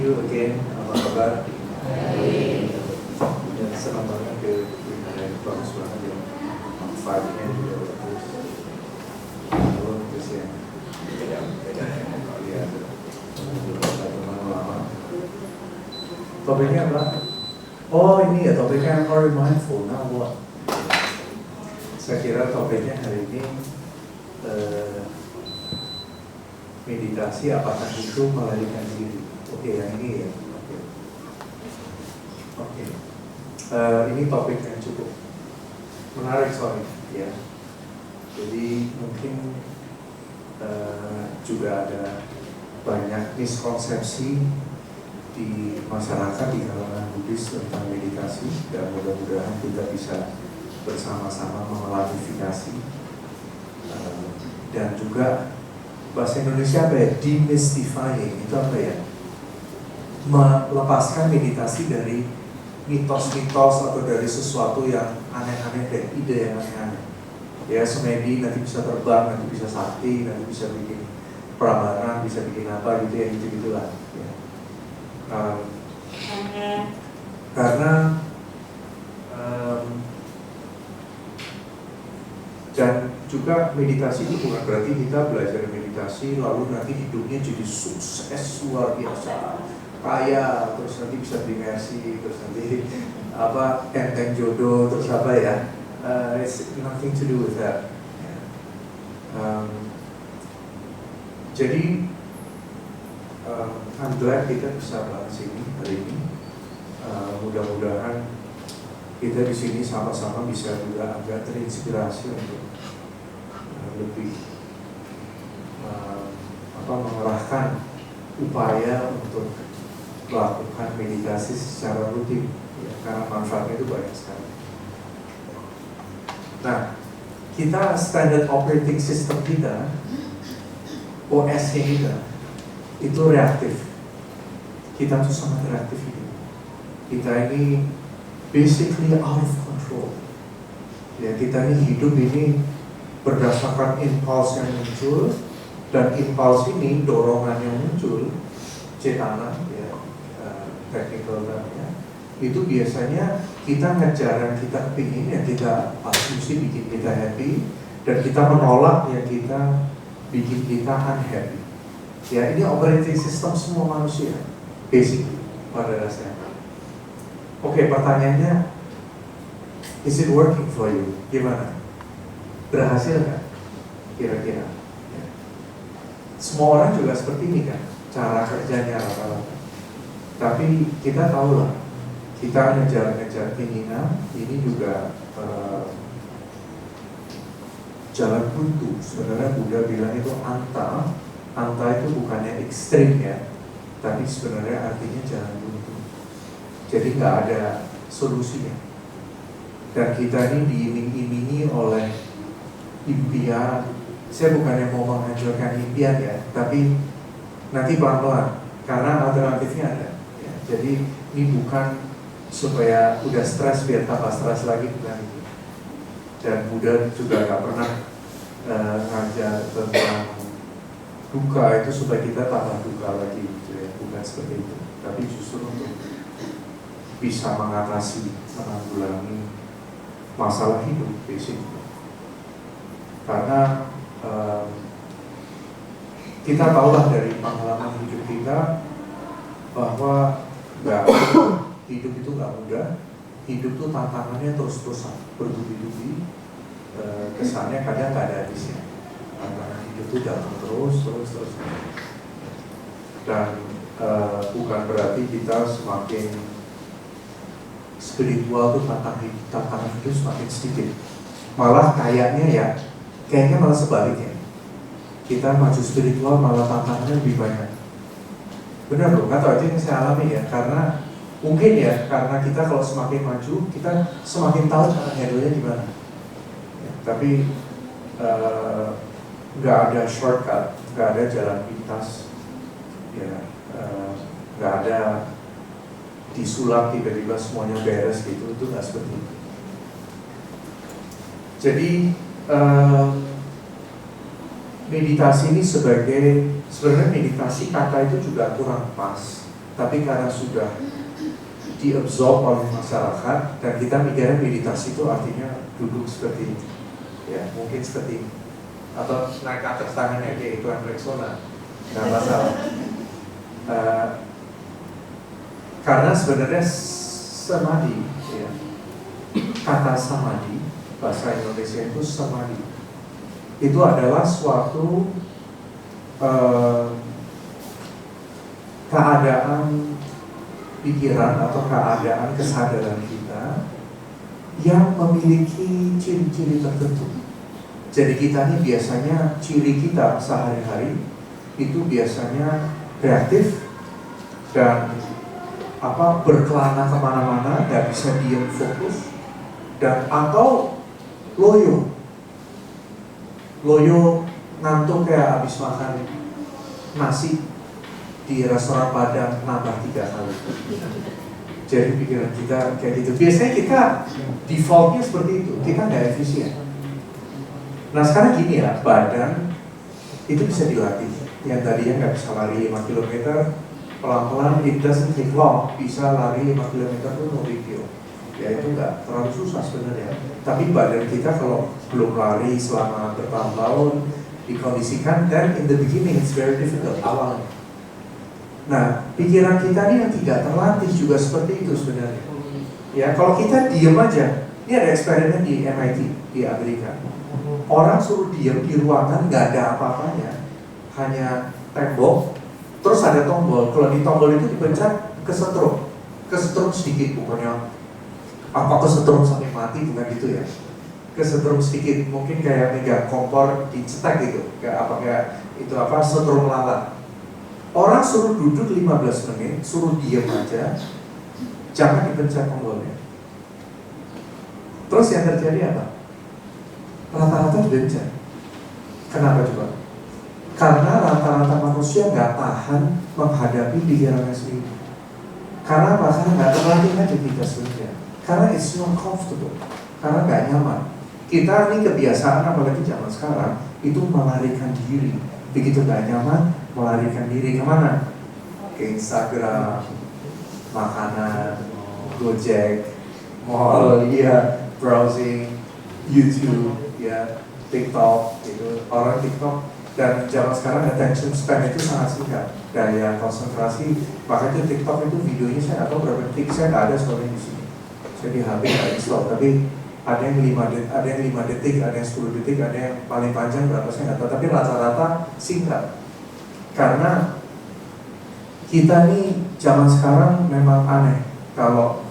you again. Apa kabar? Ya, senang banget ke bagus banget ya. Vibe-nya juga bagus. Terus ya, beda kalau lihat teman lama. Topiknya apa? Oh ini ya topiknya Are you mindful? Now what? Saya kira topiknya hari ini meditasi apakah itu melarikan diri? Oke, yang ini ya. Oke. Ini topik yang cukup menarik soalnya, ya. Jadi mungkin juga ada banyak miskonsepsi di masyarakat di kalangan Buddhis tentang meditasi, dan mudah-mudahan kita bisa bersama-sama mengklarifikasi dan juga bahasa Indonesia apa ya? Demystifying itu apa ya? Melepaskan meditasi dari mitos-mitos atau dari sesuatu yang aneh-aneh, dari ide yang aneh-aneh. Ya, semedi nanti bisa terbang, nanti bisa sakti, nanti bisa bikin prambanan, bisa bikin apa gitu ya, gitu-gitulah. Ya. Karena dan juga meditasi itu bukan berarti kita belajar meditasi lalu nanti hidupnya jadi sukses luar biasa, kaya, terus nanti bisa beli Mercy, terus nanti apa enteng jodoh, terus apa ya, it's nothing to do with that. Jadi I'm glad kita bisa bahas ini hari ini. Mudah-mudahan kita di sini sama-sama bisa juga agak terinspirasi untuk lebih mengerahkan upaya untuk melakukan meditasi secara rutin, ya, karena manfaatnya itu banyak sekali. Nah, kita standard operating system kita, OS-nya kita, itu reaktif. Kita tuh sangat reaktif ini. Kita ini basically out of control. Ya, kita ini hidup ini berdasarkan impuls yang muncul, dan impuls ini dorongan yang muncul, cetana, ya, technical termnya, itu biasanya kita ngejar yang kita kepingin, yang kita mesti bikin kita happy, dan kita menolak yang kita bikin kita unhappy. Ya, ini operating system semua manusia, basically pada dasarnya. Oke, pertanyaannya, is it working for you? Gimana? Berhasil nggak? Kira-kira? Ya. Semua orang juga seperti ini kan, cara kerjanya rata-rata. Tapi kita tahu lah, kita ngejar-ngejar keinginan, ini juga jalan buntu. Sebenarnya Buddha bilang itu anta. Anta itu bukannya ekstrim ya, tapi sebenarnya artinya jalan buntu. Jadi nggak ada solusinya. Dan kita ini diiming-imingi oleh impian. Saya bukannya mau menghancurkan impian ya, tapi nanti pelan-pelan, karena alternatifnya ada. Ya, jadi ini bukan supaya udah stres biar tambah stres lagi, bukan itu. Dan Buddha juga nggak pernah ngajar tentang duka itu supaya kita tambah duka lagi, gitu ya. Bukan seperti itu. Tapi justru untuk bisa mengatasi, menanggulangi masalah hidup, basically. Karena kita tahulah dari pengalaman hidup kita bahwa hidup itu nggak mudah. Hidup itu tantangannya terus-terusan, bertubi-tubi. Kesannya kadang nggak ada habisnya. Tantangan hidup itu datang terus. Dan bukan berarti kita semakin spiritual tuh tantangan hidup semakin sedikit. Malah kayaknya malah sebaliknya. Kita maju spiritual malah tantangannya lebih banyak. Benar loh, nggak tahu aja yang saya alami ya. Karena mungkin ya, karena kita kalau semakin maju, kita semakin tahu cara handle-nya gimana. Ya, tapi nggak ada shortcut, nggak ada jalan pintas. Ya, nggak ada disulap tiba-tiba semuanya beres gitu, itu nggak seperti itu. Jadi meditasi ini sebenarnya meditasi kata itu juga kurang pas, tapi karena sudah diabsorb oleh masyarakat dan kita mikirnya meditasi itu artinya duduk seperti ini, ya mungkin seperti ini, atau naik ke atas tangannya kayak itu Rexona, nggak masalah. Karena sebenarnya samadhi, ya, kata samadhi bahasa Indonesia itu samadhi itu adalah suatu keadaan pikiran atau keadaan kesadaran kita yang memiliki ciri-ciri tertentu. Jadi kita ini biasanya ciri kita sehari-hari itu biasanya kreatif dan berkelana kemana-mana, nggak bisa diam fokus, dan atau loyo ngantuk kayak habis makan nasi di restoran Padang nambah 3 kali. Jadi pikiran kita kayak gitu. Biasanya kita defaultnya seperti itu, kita nggak efisien. Nah sekarang gini ya, badan itu bisa dilatih. Yang tadinya nggak bisa lari 5 km, pelan-pelan it doesn't take long, bisa lari 5 km itu no big deal. Ya itu nggak terlalu susah sebenarnya. Tapi badan kita kalau belum lari selama bertahun-tahun dikondisikan, dan in the beginning it's very difficult awalnya. Nah pikiran kita ini yang tidak terlatih juga seperti itu sebenarnya. Ya kalau kita diem aja, ini ada eksperimen di MIT di Amerika. Orang suruh diem di ruangan nggak ada apa-apanya, hanya tembok. Terus ada tombol, kalau di tombol itu dipencet kesetrum sedikit, pokoknya apa kesetrum sampai mati bukan gitu ya, kesetrum sedikit, mungkin kayak megang kompor dicetak gitu, kayak setrum lalat. Orang suruh duduk 15 menit, suruh diam aja, jangan dipencet tombolnya. Terus yang terjadi apa? Rata-rata dipencet. Kenapa coba? Karena rata-rata manusia nggak tahan menghadapi pikirannya sendiri. Karena apa? Karena nggak terlatih aja kita sebenarnya. Karena it's not comfortable. Karena nggak nyaman. Kita ini kebiasaan, apalagi zaman sekarang, itu melarikan diri. Begitu nggak nyaman, melarikan diri kemana? Ke Instagram, makanan, Gojek, mall, browsing, YouTube, TikTok, gitu. Orang TikTok. Dan zaman sekarang attention span itu sangat singkat, daya konsentrasi. Makanya TikTok itu videonya saya nggak tahu berapa detik, saya nggak ada soalnya di sini. Saya di HP nggak install, tapi ada yang 5 detik, ada yang 10 detik, ada yang paling panjang berapa saya nggak tahu. Tapi rata-rata singkat. Karena kita nih zaman sekarang memang aneh. Kalau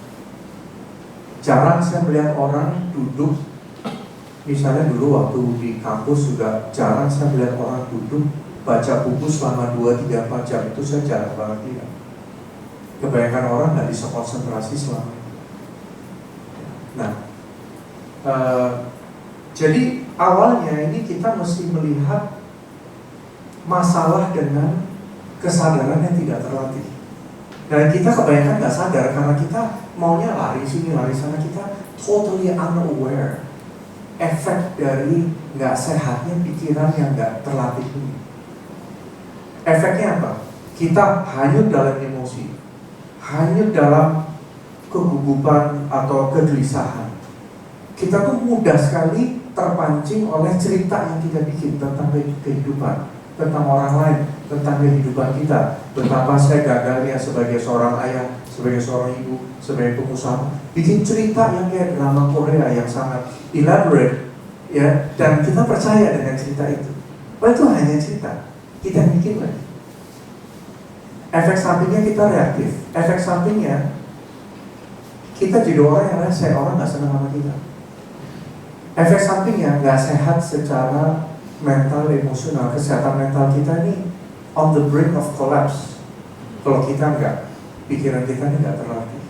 jarang saya melihat orang duduk. Misalnya dulu waktu di kampus juga jarang saya melihat orang duduk baca buku selama 2-3-4 jam, itu saya jarang banget lihat. Kebanyakan orang nggak bisa konsentrasi selama itu. Nah, jadi awalnya ini kita mesti melihat masalah dengan kesadaran yang tidak terlatih. Dan kita kebanyakan nggak sadar karena kita maunya lari sini lari sana, kita totally unaware efek dari nggak sehatnya pikiran yang nggak terlatih ini. Efeknya apa? Kita hanyut dalam emosi, hanyut dalam kegugupan atau kegelisahan. Kita tuh mudah sekali terpancing oleh cerita yang kita bikin tentang kehidupan, tentang orang lain, tentang kehidupan kita. Betapa saya gagalnya sebagai seorang ayah, sebagai seorang ibu, sebagai pengusaha. Bikin cerita yang kayak drama Korea yang sangat elaborate, ya, dan kita percaya dengan cerita itu. Padahal itu hanya cerita, kita bikin lagi. Efek sampingnya kita reaktif. Efek sampingnya kita jadi orang yang rese, orang nggak senang sama kita. Efek sampingnya nggak sehat secara mental, emosional. Kesehatan mental kita ini on the brink of collapse. Kalau kita nggak, pikiran kita ini nggak terlatih.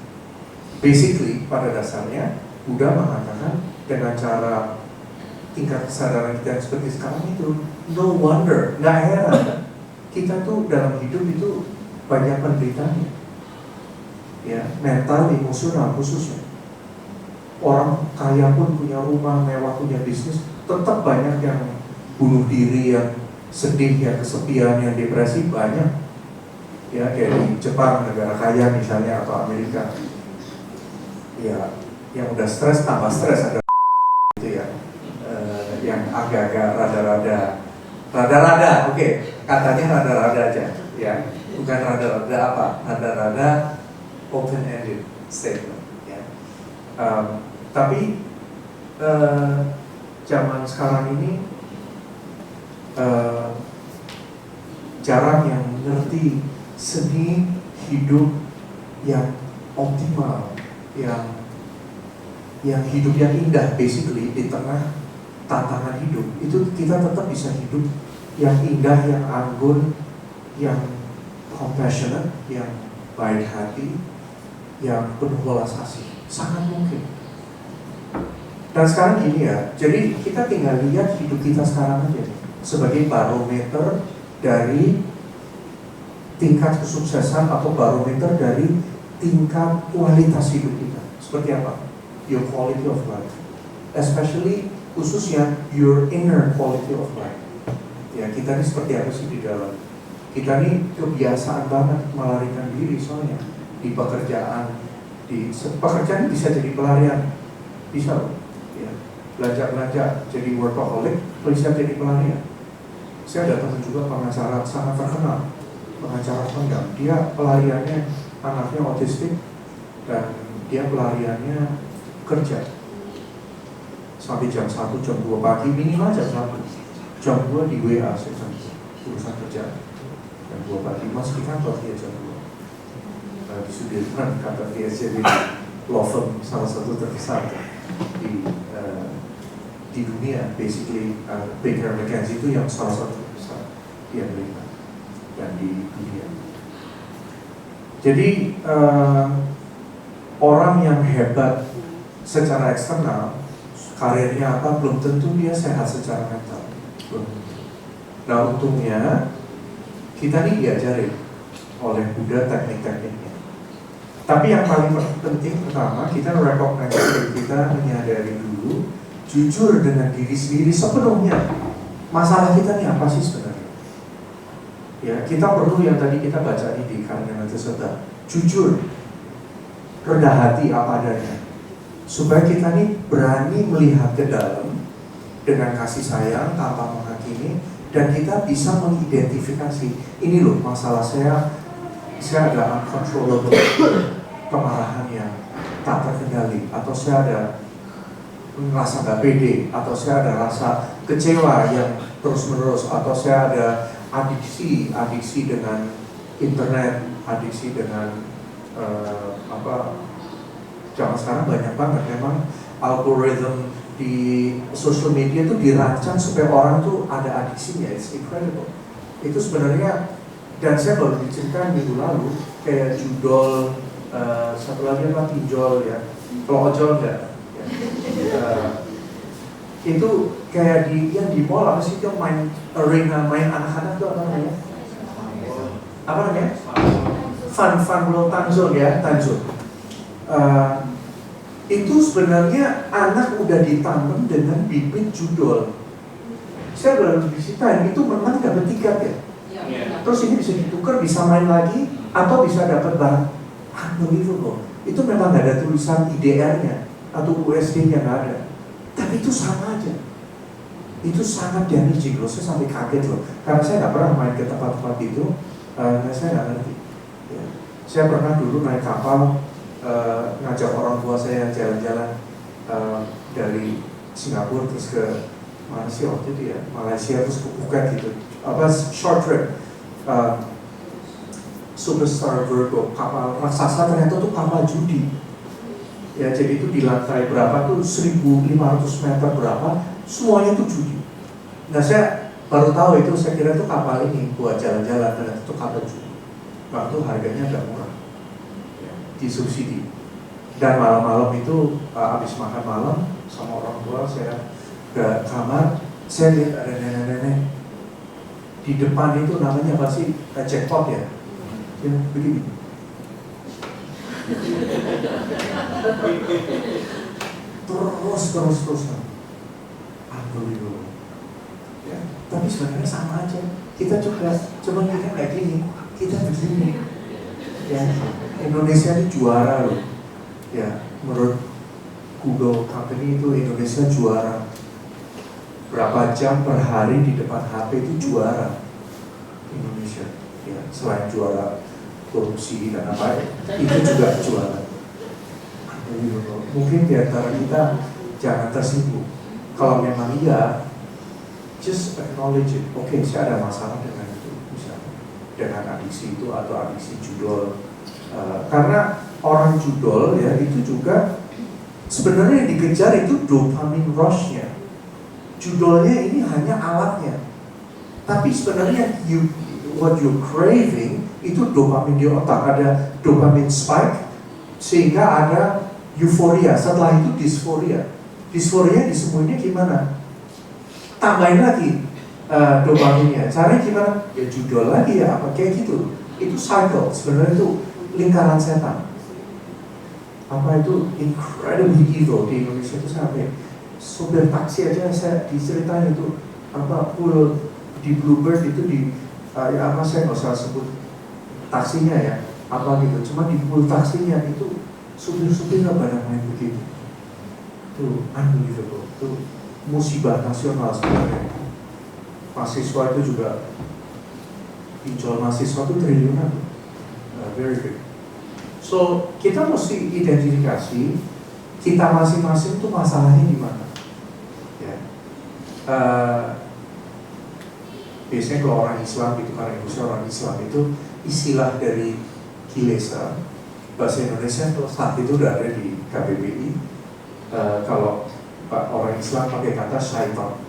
Basically, pada dasarnya Buddha mengatakan dengan cara tingkat kesadaran kita yang seperti sekarang itu, no wonder, nggak heran kita tuh dalam hidup itu banyak penderitaannya, ya, mental, emosional khususnya. Orang kaya pun punya rumah mewah, punya bisnis, tetap banyak yang bunuh diri, yang sedih, yang kesepian, yang depresi, banyak. Ya kayak di Jepang, negara kaya misalnya, atau Amerika. Ya, yang udah stres tambah stres ada gitu ya. Yang agak-agak rada-rada, oke, katanya rada-rada aja, ya, bukan rada-rada apa, rada-rada open-ended statement, ya. Tapi zaman sekarang ini jarang yang mengerti seni hidup yang optimal, yang hidup yang indah, basically di tengah tantangan hidup. Itu kita tetap bisa hidup yang indah, yang anggun, yang compassionate, yang baik hati, yang penuh welas asih. Sangat mungkin. Dan sekarang gini ya, jadi kita tinggal lihat hidup kita sekarang aja sebagai barometer dari tingkat kesuksesan atau barometer dari tingkat kualitas hidup kita. Seperti apa? Your quality of life, especially khususnya your inner quality of life. Ya, kita ini seperti apa sih di dalam? Kita ini kebiasaan banget melarikan diri soalnya di pekerjaan. Di pekerjaan bisa jadi pelarian, bisa loh. Ya, belanja jadi workaholic, bisa jadi pelarian. Saya ada teman juga pengacara sangat terkenal, pengacara kondang. Dia pelariannya anaknya autistik dan dia pelariannya kerja sampai jam 1, jam 2 pagi, minimal jam 1, jam 2 di WA saya urusan kerja, jam 2 pagi masuk di kantor dia jam 2 di Sudirman, kantor dia jadi law firm salah satu terbesar di dunia, basically Baker McKenzie itu yang salah satu terbesar di Amerika dan di dunia. Jadi orang yang hebat secara eksternal, karirnya apa, belum tentu dia sehat secara mental. Nah untungnya kita nih diajarin oleh Buddha teknik-tekniknya. Tapi yang paling penting pertama, kita recognize diri kita, menyadari dulu, jujur dengan diri sendiri sepenuhnya. Masalah kita nih apa sih sebenarnya? Ya, kita perlu yang tadi kita baca ini di Karyana Teseta, jujur, rendah hati apa adanya, supaya kita nih berani melihat ke dalam dengan kasih sayang tanpa menghakimi, dan kita bisa mengidentifikasi ini loh masalah saya ada uncontrollable kemarahan yang tak terkendali, atau saya ada merasa gak pede, atau saya ada rasa kecewa yang terus menerus, atau saya ada adiksi dengan internet, adiksi dengan zaman sekarang banyak banget memang algoritma di social media itu dirancang supaya orang tuh ada adiksinya. It's incredible. Itu sebenarnya, dan saya baru diceritakan minggu lalu, kayak judol, satu lagi apa, pinjol ya, kalau ojol enggak ya. Itu kayak yang di mall apa sih, itu main arena, main anak-anak tuh apa namanya? Apa namanya? Fun World Tanzul ya, Tanzul. Itu sebenarnya anak udah ditanam dengan bibit judol. Saya baru diceritain, itu menang dapat tiket ya. Terus ini bisa ditukar, bisa main lagi, atau bisa dapat barang. Unbelievable. Itu memang gak ada tulisan IDR-nya atau USD-nya, gak ada. Tapi itu sama aja. Itu sangat damaging loh, saya sampai kaget loh. Karena saya gak pernah main ke tempat-tempat itu, saya gak ngerti. Ya. Saya pernah dulu naik kapal, ngajak orang tua saya jalan-jalan dari Singapura terus ke mana sih waktu itu ya, Malaysia terus ke Phuket gitu, short trip, Superstar Virgo, kapal raksasa, ternyata tuh kapal judi ya. Jadi itu di lantai berapa tuh, 1.500 meter berapa, semuanya tuh judi. Nah saya baru tahu itu, saya kira tuh kapal ini buat jalan-jalan, ternyata tuh kapal judi. Waktu harganya agak murah, disubsidi. Dan malam-malam itu habis makan malam sama orang tua, saya ke kamar, saya lihat ada nenek-nenek di depan itu, namanya apa sih, jackpot ya, begini. terus unbelievable ya. Tapi sebenarnya sama aja, kita juga cuma kita kayak gini, kita begini. Ya, Indonesia ini juara loh. Ya, menurut Google Company itu Indonesia juara. Berapa jam per hari di depan HP itu juara Indonesia. Ya, selain juara korupsi dan apa, itu juga juara. Mungkin di antara kita jangan tersinggung. Kalau memang iya, just acknowledge it. Oke, saya ada masalah dengan itu, misalnya dengan adiksi itu atau adiksi judul. Karena orang judul ya itu juga sebenarnya yang dikejar itu dopamine rush-nya. Judulnya ini hanya alatnya, tapi sebenarnya what you craving itu dopamine di otak, ada dopamine spike sehingga ada euforia. Setelah itu dysphoria. Dysphoria disemuanya gimana? Tambahin lagi dopaminnya. Caranya gimana? Ya judul lagi ya apa kayak gitu. Itu cycle. Sebenarnya itu lingkaran setan. Apa itu incredibly evil di Indonesia itu sampai sopir taksi aja saya diceritain itu apa full di Bluebird itu di ya apa saya nggak usah sebut taksinya ya apa gitu. Cuma di full taksinya itu supir-supir nggak pada main begitu. Itu unbelievable. Itu musibah nasional sebenarnya. Mahasiswa itu juga pinjol mahasiswa itu triliunan, very big. So kita mesti identifikasi kita masing-masing itu masalahnya di mana. Ya. Biasanya kalau orang Islam itu karena Indonesia orang Islam itu istilah dari kilesa bahasa Indonesia saat itu udah ada di KBBI. Kalau orang Islam pakai kata syaitan.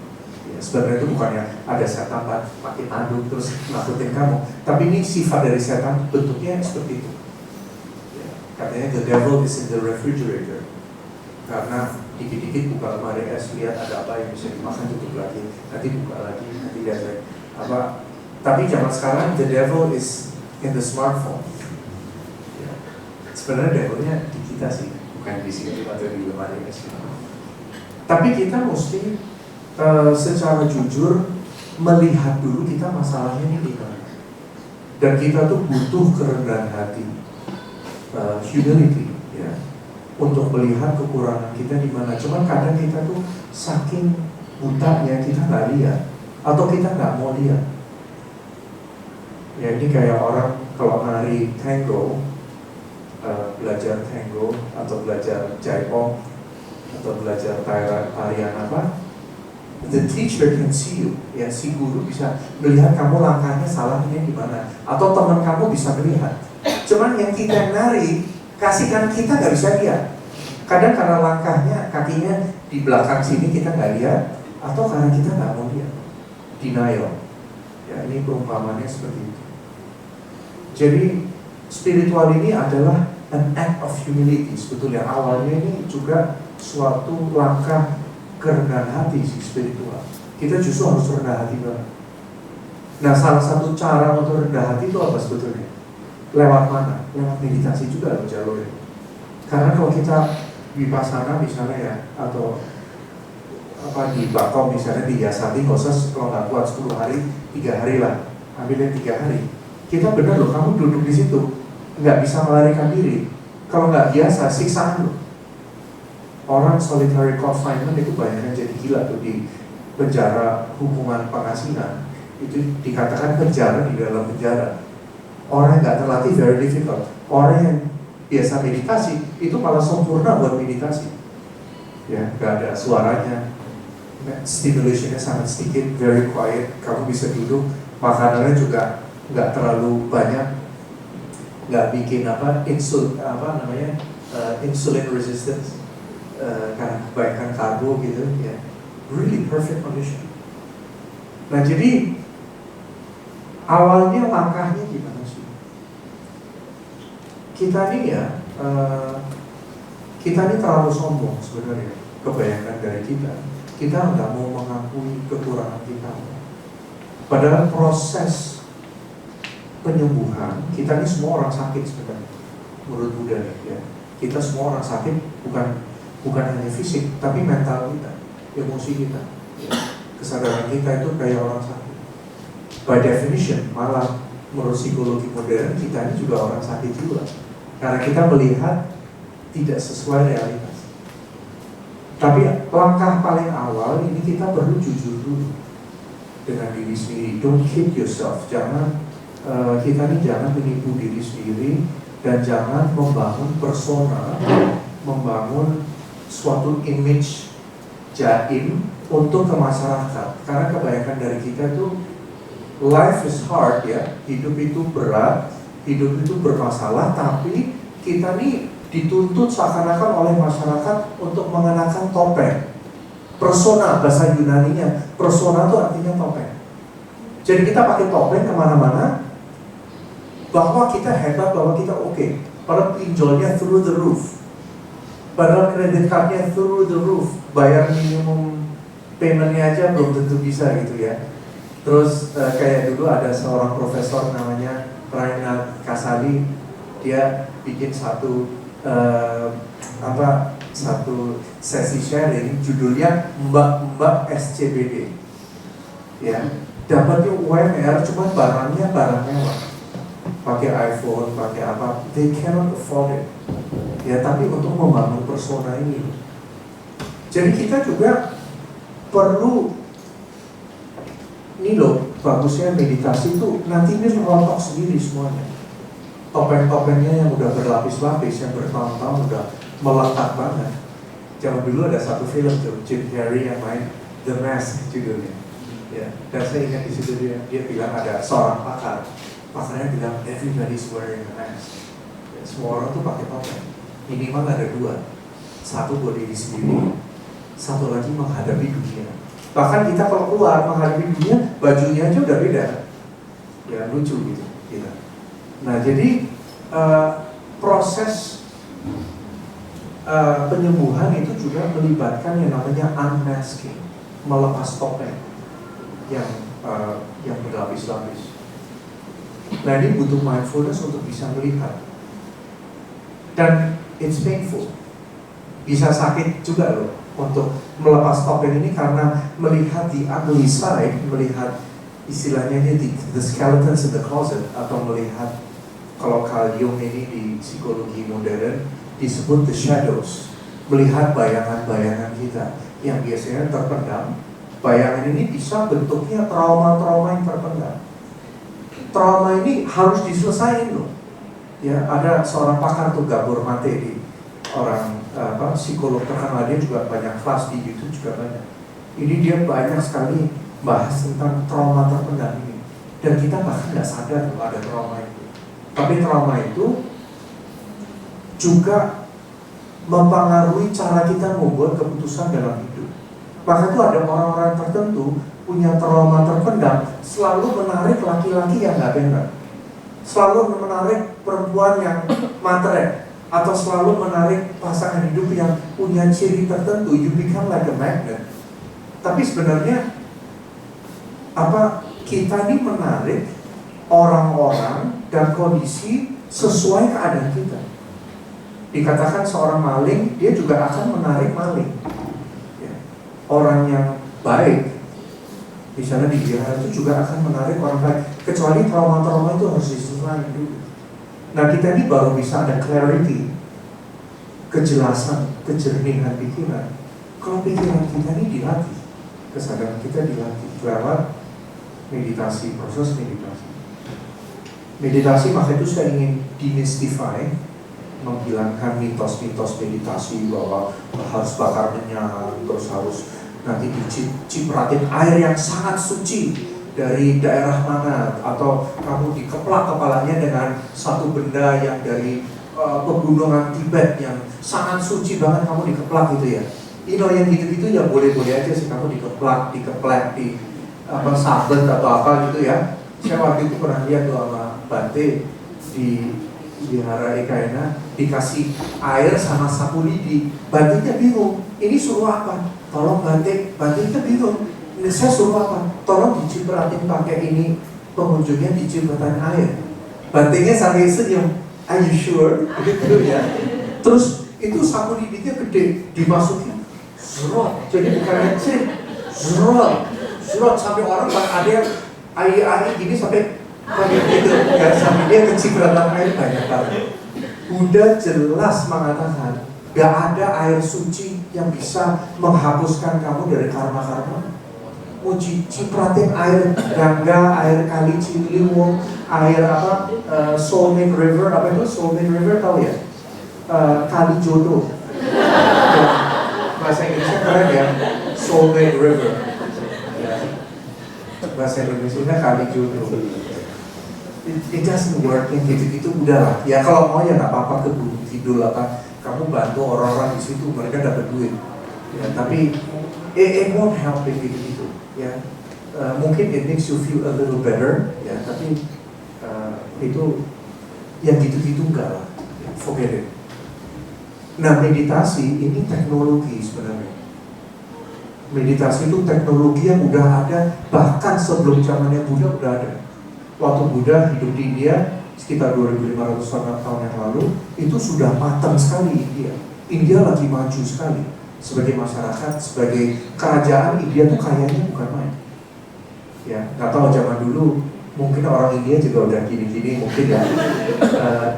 Ya, sebenarnya itu bukannya ada setan pakai tanduk terus nakutin kamu, tapi ini sifat dari setan bentuknya seperti itu. Ya, katanya the devil is in the refrigerator. Karena dikit-dikit buka lemari es, lihat ada apa yang bisa dimakan, tutup lagi, nanti buka lagi, nanti lihat lagi. Apa? Tapi zaman sekarang the devil is in the smartphone. Ya. Sebenarnya devilnya di kita sih, bukan di sini atau di lemari es. Tapi kita mesti secara jujur melihat dulu kita masalahnya ini di mana. Dan kita tuh butuh kerendahan hati, humility, ya, untuk melihat kekurangan kita di mana. Cuman kadang kita tuh saking butanya kita nggak lihat atau kita nggak mau lihat. Ya ini kayak orang kalau nari tango, belajar tango atau belajar jaipong atau belajar tarian apa, the teacher can see you, ya si guru bisa melihat kamu langkahnya salahnya di mana, atau teman kamu bisa melihat. Cuman yang kita nari kasihkan kita nggak bisa lihat. Kadang karena langkahnya kakinya di belakang sini kita nggak lihat, atau karena kita nggak mau lihat, denial. Ya ini perumpamannya seperti itu. Jadi spiritual ini adalah an act of humility sebetulnya. Awalnya ini juga suatu langkah kerendahan hati sih spiritual. Kita justru harus rendah hati banget. Nah salah satu cara untuk rendah hati itu apa sebetulnya? Lewat mana? Lewat meditasi juga loh jalurnya. Karena kalau kita vipassana misalnya ya, atau apa di Bakom misalnya di Yasati, nggak usah kalau nggak kuat 10 hari, 3 hari lah, ambilnya 3 hari. Kita benar loh, kamu duduk di situ nggak bisa melarikan diri. Kalau nggak biasa, siksaan loh. Orang solitary confinement itu banyak yang jadi gila tuh di penjara hukuman pengasingan. Itu dikatakan penjara di dalam penjara. Orang yang nggak terlatih very difficult. Orang yang biasa meditasi itu malah sempurna buat meditasi. Ya, nggak ada suaranya, stimulationnya sangat sedikit, very quiet. Kamu bisa duduk, makanannya juga nggak terlalu banyak, nggak bikin insulin resistance. Karena kebaikan karbo gitu ya, really perfect condition. Nah jadi awalnya langkahnya gimana sih? Kita ini ya, kita ini terlalu sombong sebenarnya. Kebanyakan dari kita nggak mau mengakui kekurangan kita. Padahal proses penyembuhan kita ini semua orang sakit sebenarnya. Menurut Buddha ya, kita semua orang sakit bukan hanya fisik, tapi mental kita, emosi kita, ya. Kesadaran kita itu kayak orang sakit. By definition, malah menurut psikologi modern kita ini juga orang sakit jiwa karena kita melihat tidak sesuai realitas. Tapi langkah paling awal ini kita perlu jujur dulu dengan diri sendiri. Don't kid yourself. Jangan kita ini jangan menipu diri sendiri dan jangan membangun persona, membangun suatu image jaim untuk ke masyarakat. Karena kebanyakan dari kita tuh life is hard ya, hidup itu berat, hidup itu bermasalah, tapi kita nih dituntut seakan-akan oleh masyarakat untuk mengenakan topeng. Persona, bahasa Yunaninya, persona itu artinya topeng. Jadi kita pakai topeng kemana-mana, bahwa kita hebat, bahwa kita oke. Padahal pinjolnya through the roof, padahal kredit cardnya through the roof, bayar minimum paymentnya aja belum tentu bisa gitu ya. Terus kayak dulu ada seorang profesor namanya Raina Kasali, dia bikin satu sesi sharing, judulnya Mbak SCBD ya, dapatnya UMR cuma barang mewah, pakai iPhone, pakai apa, they cannot afford it ya. Tapi untuk membangun persona ini, jadi kita juga perlu ini loh, bagusnya meditasi itu nanti ini rontok sendiri semuanya. Topeng-topengnya yang udah berlapis-lapis, yang bertahun-tahun udah melekat banget. Zaman dulu ada satu film tuh, Jim Carrey yang main The Mask judulnya. Ya, dan saya ingat di situ dia bilang ada seorang pakarnya bilang everybody's wearing a mask. Ya, semua orang tuh pakai topeng. Minimal ada dua, satu buat diri sendiri, satu lagi menghadapi dunia. Bahkan kita kalau keluar menghadapi dunia, bajunya aja udah beda. Ya lucu gitu kita. Nah jadi proses penyembuhan itu juga melibatkan yang namanya unmasking, melepas topeng yang berlapis-lapis. Nah ini butuh mindfulness untuk bisa melihat, dan it's painful, bisa sakit juga loh untuk melepas topeng ini karena melihat the ugly side, melihat istilahnya the skeletons in the closet, atau melihat, kalau Carl Jung ini di psikologi modern disebut the shadows, melihat bayangan-bayangan kita yang biasanya terpendam. Bayangan ini bisa bentuknya trauma-trauma yang terpendam. Trauma ini harus diselesaikan loh. Ya, ada seorang pakar tuh, Gabor Mate, di orang psikolog terkenal, dia juga banyak kelas di YouTube juga banyak. Ini dia banyak sekali bahas tentang trauma terpendam ini, dan kita bahkan nggak sadar kalau ada trauma itu. Tapi trauma itu juga mempengaruhi cara kita membuat keputusan dalam hidup. Maka itu ada orang-orang tertentu punya trauma terpendam, selalu menarik laki-laki yang nggak benar, selalu menarik perempuan yang matre, atau selalu menarik pasangan hidup yang punya ciri tertentu. You become like a magnet. Tapi sebenarnya kita ini menarik orang-orang dan kondisi sesuai keadaan kita. Dikatakan seorang maling, dia juga akan menarik maling ya. Orang yang baik, misalnya di Biara itu juga akan menarik orang baik, kecuali trauma-trauma itu harus diselesaikan dulu. Nah kita ini baru bisa ada clarity, kejelasan, kejernihan pikiran, kalau pikiran kita ini dilatih, kesadaran kita dilatih lewat meditasi, proses meditasi. Meditasi, maka itu saya ingin demystify, menghilangkan mitos-mitos meditasi bahwa harus bakar minyak, terus harus nanti dicipratin air yang sangat suci dari daerah mana, atau kamu dikeplak kepalanya dengan satu benda yang dari pegunungan Tibet yang sangat suci banget, kamu dikeplak gitu ya. Yang gitu-gitu ya boleh-boleh aja sih, kamu dikeplak di sabet atau apa gitu ya. Saya waktu itu pernah lihat tuh sama Bante di Wihara Ekayana, dikasih air sama sapu lidi. Bantenya bingung, ini suruh apa? Tolong Bante kita bingung, ini saya suruh apa? Tolong dicipratin pakai ini, pengunjungnya dicipratin air. Bantenya sampai senyum, are you sure? Gitu ya. Terus itu sapu lidinya gede, dimasukin serot, jadi bukan kecil, serot sampai orang ada yang air gini sampai Kayak gitu, ya sampai dia kecipratan air banyak banget. Buddha jelas mengatakan, gak ada air suci yang bisa menghapuskan kamu dari karma-karma. Mau cipratin air Gangga, air kali Ciliwung, air Soulmate River, apa itu Soulmate River tahu ya? Kali jodoh. Bahasa Inggrisnya keren ya, Soulmate River. Ya. Bahasa Indonesia kali jodoh. It doesn't work yang gitu-gitu udahlah. Ya kalau mau ya nggak apa-apa ke Gunung Kidul apa, kamu bantu orang-orang di situ mereka dapat duit. Ya, tapi it won't help yang gitu-gitu. Ya, mungkin it makes you feel a little better. Ya, tapi itu yang gitu-gitu enggak lah. Ya, forget it. Nah meditasi ini teknologi sebenarnya. Meditasi itu teknologi yang udah ada bahkan sebelum zamannya Buddha udah ada. Waktu Buddha hidup di India sekitar 2500 tahun yang lalu, itu sudah matang sekali India. India lagi maju sekali sebagai masyarakat, sebagai kerajaan. India tuh kayaknya bukan main. Ya, nggak tahu zaman dulu mungkin orang India juga udah gini-gini mungkin ya.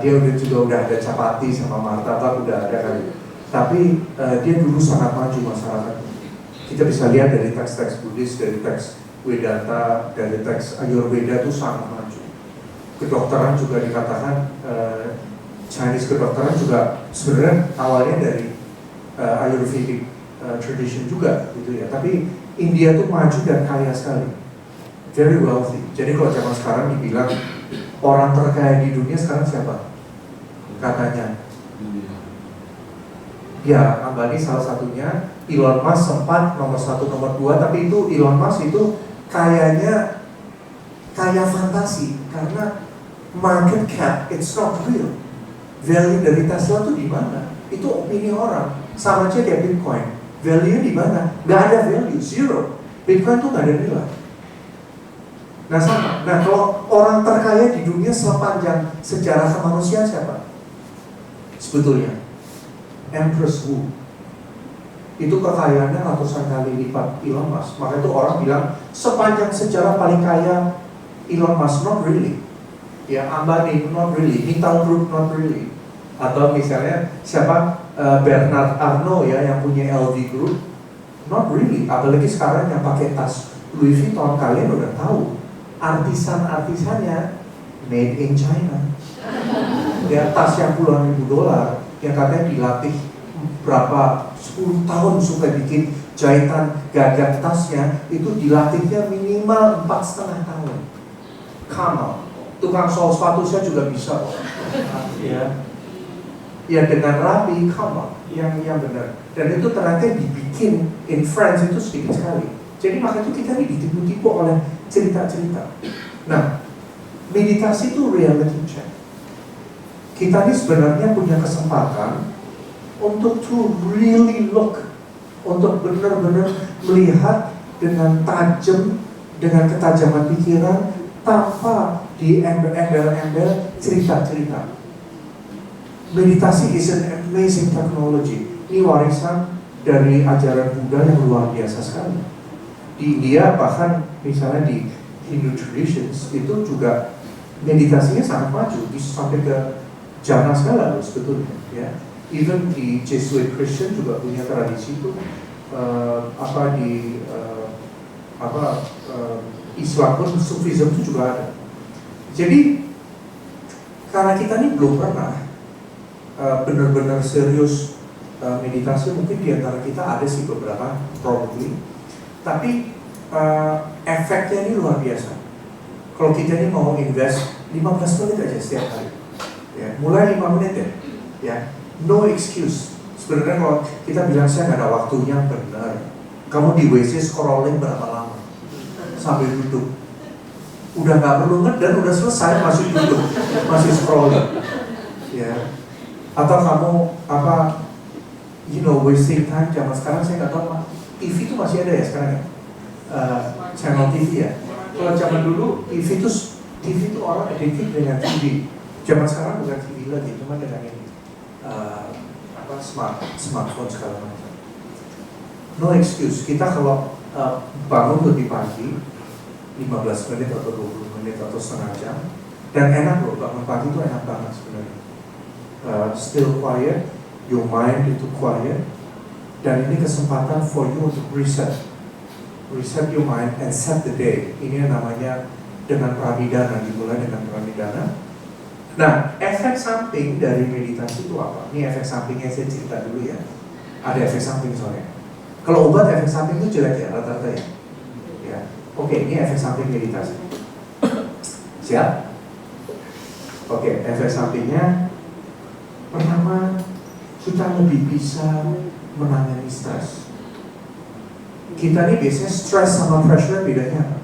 Dia juga udah ada chapati sama martabak udah ada kali. Tapi dia dulu sangat maju masyarakat. Kita bisa lihat dari teks-teks Buddhis, dari teks Vedanta, dari teks Ayurveda itu sangat maju. Kedokteran juga dikatakan, Chinese kedokteran juga sebenarnya awalnya dari Ayurvedic tradition juga gitu ya. Tapi India tuh maju dan kaya sekali, very wealthy. Jadi kalau zaman sekarang dibilang orang terkaya di dunia sekarang siapa? Katanya ya Ambani salah satunya, Elon Musk sempat nomor 1, nomor 2, tapi itu Elon Musk itu kayaknya kaya fantasi karena market cap it's not real. Value dari Tesla tuh di mana? Itu opini orang. Sama aja kayak Bitcoin. Value di mana? Gak ada value, zero. Bitcoin tuh gak ada nilai. Nah sama. Nah kalau orang terkaya di dunia sepanjang sejarah kemanusiaan siapa? Sebetulnya Empress Wu. Itu kekayaannya ratusan kali lipat Elon Musk. Maka itu orang bilang sepanjang sejarah paling kaya Elon Musk, not really. Ya Ambani, not really. Mittal Group, not really. Atau misalnya siapa Bernard Arnault ya yang punya LV Group, not really. Apalagi sekarang yang pakai tas Louis Vuitton, kalian udah tahu artisan-artisannya made in China. Ya tas yang puluhan ribu dolar yang katanya dilatih berapa 10 tahun supaya bikin jahitan gagak tasnya, itu dilatihnya minimal 4,5 tahun. Kamal, tukang sol sepatu saya juga bisa kok. Ya, ya dengan rapi, kamal, yang benar. Dan itu ternyata dibikin in France itu sedikit sekali. Jadi makanya itu kita ini ditipu-tipu oleh cerita-cerita. Nah, meditasi itu reality check. Kita ini sebenarnya punya kesempatan untuk to really look, untuk benar-benar melihat dengan tajam, dengan ketajaman pikiran, tanpa diembel-embel cerita-cerita. Meditasi is an amazing technology. Ini warisan dari ajaran Buddha yang luar biasa sekali. Di India bahkan misalnya di Hindu traditions itu juga meditasinya sangat maju, bisa sampai ke jana segala loh sebetulnya. Ya. Even di Jesuit Christian juga punya tradisi itu Islam pun Sufism itu juga ada. Jadi karena kita ini belum pernah benar-benar serius meditasi, mungkin di antara kita ada sih beberapa probably, tapi efeknya ini luar biasa. Kalau kita ini mau invest 15 menit aja setiap hari, ya, mulai 5 menit ya. No excuse. Sebenarnya kalau kita bilang saya nggak ada waktunya, benar. Kamu di WC scrolling berapa lama? Sambil duduk. Udah nggak perlu dan udah selesai masih duduk, masih scrolling. Ya. Atau kamu wasting time. Zaman sekarang saya nggak tahu TV itu masih ada ya sekarang ya? Channel TV ya. Kalau zaman dulu TV itu orang addicted dengan TV. Zaman sekarang bukan TV lagi, cuma dengan ini. Smartphone segala macam. No excuse. Kita kalau bangun lebih pagi, 15 menit atau 20 menit atau setengah jam. Dan enak loh, bangun pagi itu enak banget sebenarnya. Still quiet, your mind itu quiet. Dan ini kesempatan for you untuk reset your mind and set the day. Ini yang namanya dengan pramidana, dimulai dengan pramidana. Nah, efek samping dari meditasi itu apa? Ini efek sampingnya saya cerita dulu ya. Ada efek samping soalnya. Kalau obat efek samping itu jelek ya rata-rata ya. Ya. Oke, ini efek samping meditasi. Siap? Oke, efek sampingnya pertama, kita lebih bisa menangani stres. Kita nih biasanya stres sama pressure bedanya apa?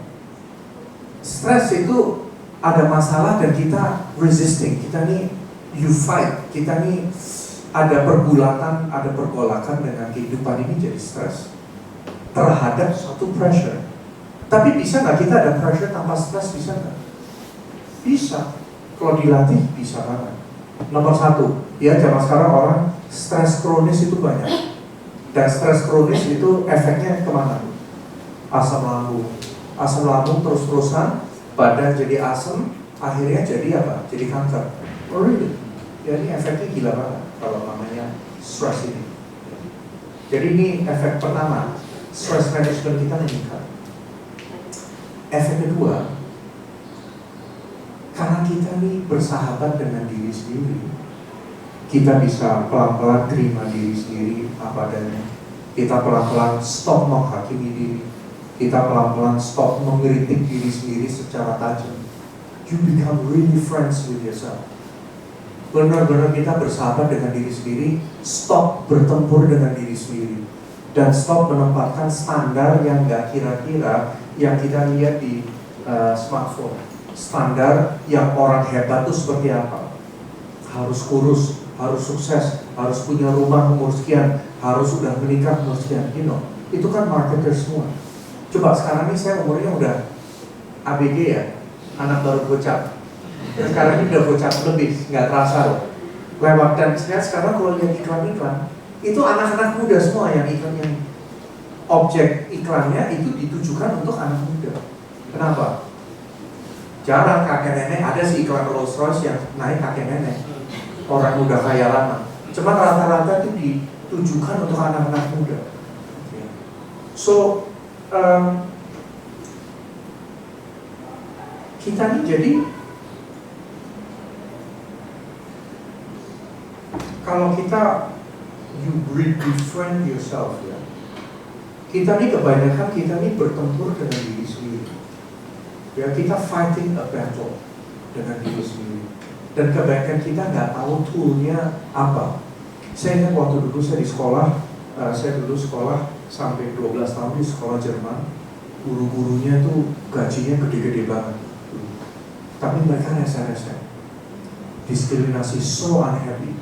Stres itu ada masalah dan kita resisting, kita nih you fight, kita nih ada pergulatan, ada pergolakan dengan kehidupan ini jadi stres terhadap suatu pressure. Tapi bisa nggak kita ada pressure tanpa stres, bisa nggak? Bisa, kalau dilatih bisa banget. Nomor satu, ya zaman sekarang orang stres kronis itu banyak. Dan stres kronis itu efeknya kemana? Asam lambung terus-terusan, badan jadi asam, akhirnya jadi apa? Jadi kanker. Oh really? Ya ini efeknya gila banget kalau namanya stress ini. Jadi ini efek pertama, stress management kita meningkat. Efek kedua, karena kita nih bersahabat dengan diri sendiri, kita bisa pelan-pelan terima diri sendiri apa adanya. Kita pelan-pelan stop menghakimi diri. Kita pelan-pelan stop mengkritik diri sendiri secara tajam. You become really friends with yourself. Benar-benar kita bersahabat dengan diri sendiri, stop bertempur dengan diri sendiri, dan stop menempatkan standar yang gak kira-kira yang kita lihat di smartphone. Standar yang orang hebat itu seperti apa? Harus kurus, harus sukses, harus punya rumah umur sekian, harus sudah menikah umur sekian, you know. Itu kan marketer semua. Coba sekarang ini saya umurnya udah ABG ya, anak baru bocah. Sekarang ini udah bocah lebih, nggak terasa loh. Lewat dan saya sekarang kalau lihat iklan-iklan, itu anak-anak muda semua yang iklan, yang objek iklannya itu ditujukan untuk anak muda. Kenapa? Jarang kakek nenek, ada sih iklan Rolls Royce yang naik kakek nenek, orang muda kaya lama. Cuma rata-rata itu ditujukan untuk anak-anak muda. So kita nih jadi kalau kita you befriend yourself ya, kita nih kebanyakan kita nih bertempur dengan diri sendiri ya, kita fighting a battle dengan diri sendiri, dan kebanyakan kita nggak tahu toolnya apa. Saya ingat waktu dulu saya di sekolah, saya dulu sekolah sampai 12 tahun di sekolah Jerman. Guru-gurunya tuh gajinya gede-gede banget, tapi mereka rese-rese, diskriminasi, so unhappy,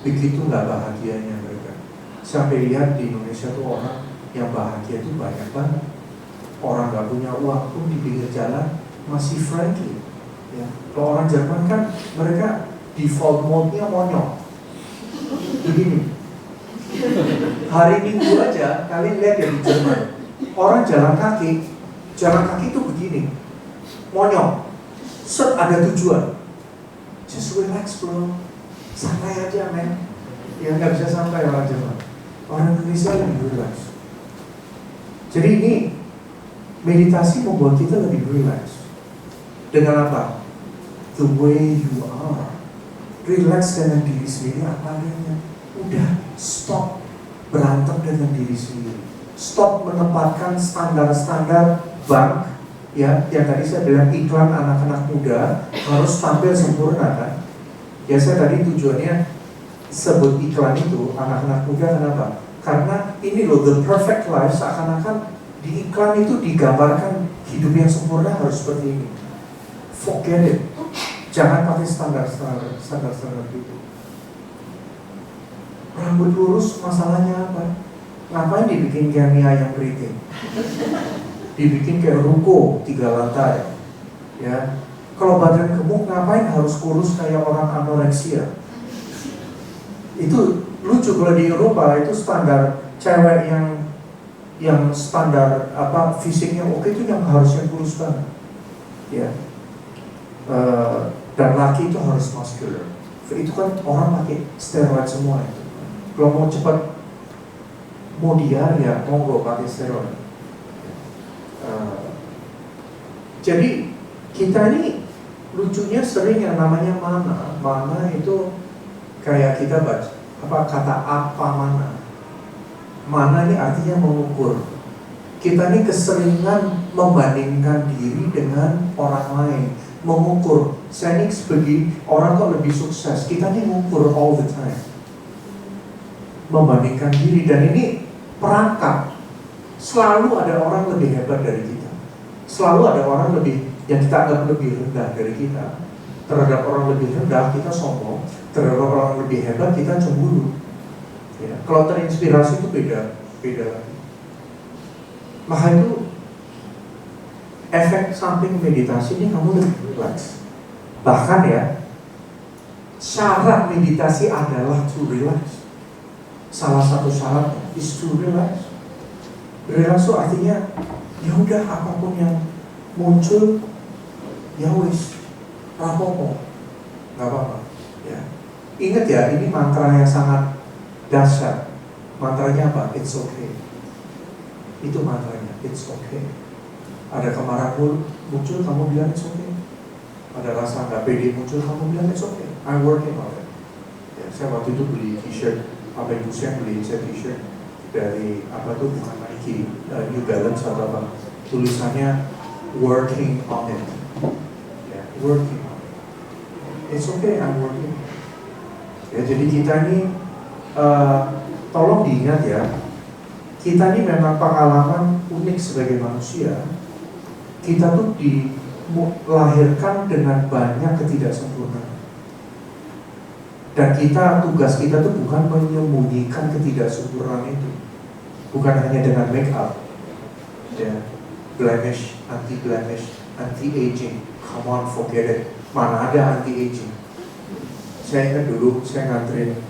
begitu nggak bahagianya mereka. Sampai lihat di Indonesia tuh orang yang bahagia tuh banyak banget. Orang nggak punya uang pun di pinggir jalan masih friendly. Ya. Kalau orang Jerman kan mereka default mode-nya monyok. Begini. Hari Minggu aja kalian lihat ya di Jerman, orang jalan kaki itu begini, monyok, set ada tujuan, just relax bro, santai aja men, ya nggak bisa santai orang Jerman, orang Indonesia lebih relax. Jadi ini meditasi membuat kita lebih relax. Dengan apa? The way you are, relax dengan diri sendiri apa adanya. Udah stop berantem dengan diri sendiri, stop menempatkan standar-standar bank ya, yang tadi saya bilang iklan anak-anak muda harus tampil sempurna kan ya. Saya tadi tujuannya sebut iklan itu anak-anak muda kenapa? Karena ini loh the perfect life, seakan-akan di iklan itu digambarkan hidup yang sempurna harus seperti ini. Forget it, jangan pakai standar-standar itu. Rambut lurus masalahnya apa? Ngapain dibikin kayak Mia yang keriting? Dibikin kayak ruko 3 lantai ya. Kalau badan gemuk ngapain harus kurus kayak orang anoreksia? Itu lucu, kalau di Eropa itu standar cewek yang yang standar fisiknya oke itu yang harusnya kurus banget, ya. Dan laki itu harus muscular. Itu kan orang pakai steroid semua itu. Kalau mau cepat, mau diar ya monggo pakai steroid. Jadi kita ini lucunya sering yang namanya mana. Mana itu kayak kita baca kata apa mana. Mana ini artinya mengukur. Kita ini keseringan membandingkan diri dengan orang lain, mengukur. Saya ini sebagai orang kok lebih sukses. Kita ini mengukur all the time, membandingkan diri, dan ini perangkap. Selalu ada orang lebih hebat dari kita. Selalu ada orang yang kita anggap lebih rendah dari kita. Terhadap orang lebih rendah kita sombong, terhadap orang lebih hebat kita cemburu. Ya, kalau terinspirasi itu beda lagi. Maka itu efek samping meditasi ini kamu lebih relax. Bahkan ya, syarat meditasi adalah to relax. Salah satu syaratnya is to relax. Relax itu artinya ya udah apapun yang muncul ya wis, rapopo, nggak apa-apa. Ya. Ingat ya, ini mantra yang sangat dahsyat. Mantranya apa? It's okay. Itu mantranya, it's okay. Ada kemarahan muncul, kamu bilang it's okay. Ada rasa nggak pede muncul, kamu bilang it's okay. I'm working on it. Ya, saya waktu itu beli t-shirt, ibu saya beli saya t-shirt dari bukan Nike, New Balance atau apa. Tulisannya working on it. Ya, working on it. It's okay, I'm working. Ya, jadi kita ini tolong diingat ya, kita ini memang pengalaman unik sebagai manusia. Kita tuh dilahirkan dengan banyak ketidaksempurnaan. Dan tugas kita tuh bukan menyembunyikan ketidaksempurnaan itu. Bukan hanya dengan make up, ya, blemish, anti-aging. Come on, forget it. Mana ada anti-aging? Saya ingat dulu, saya nganterin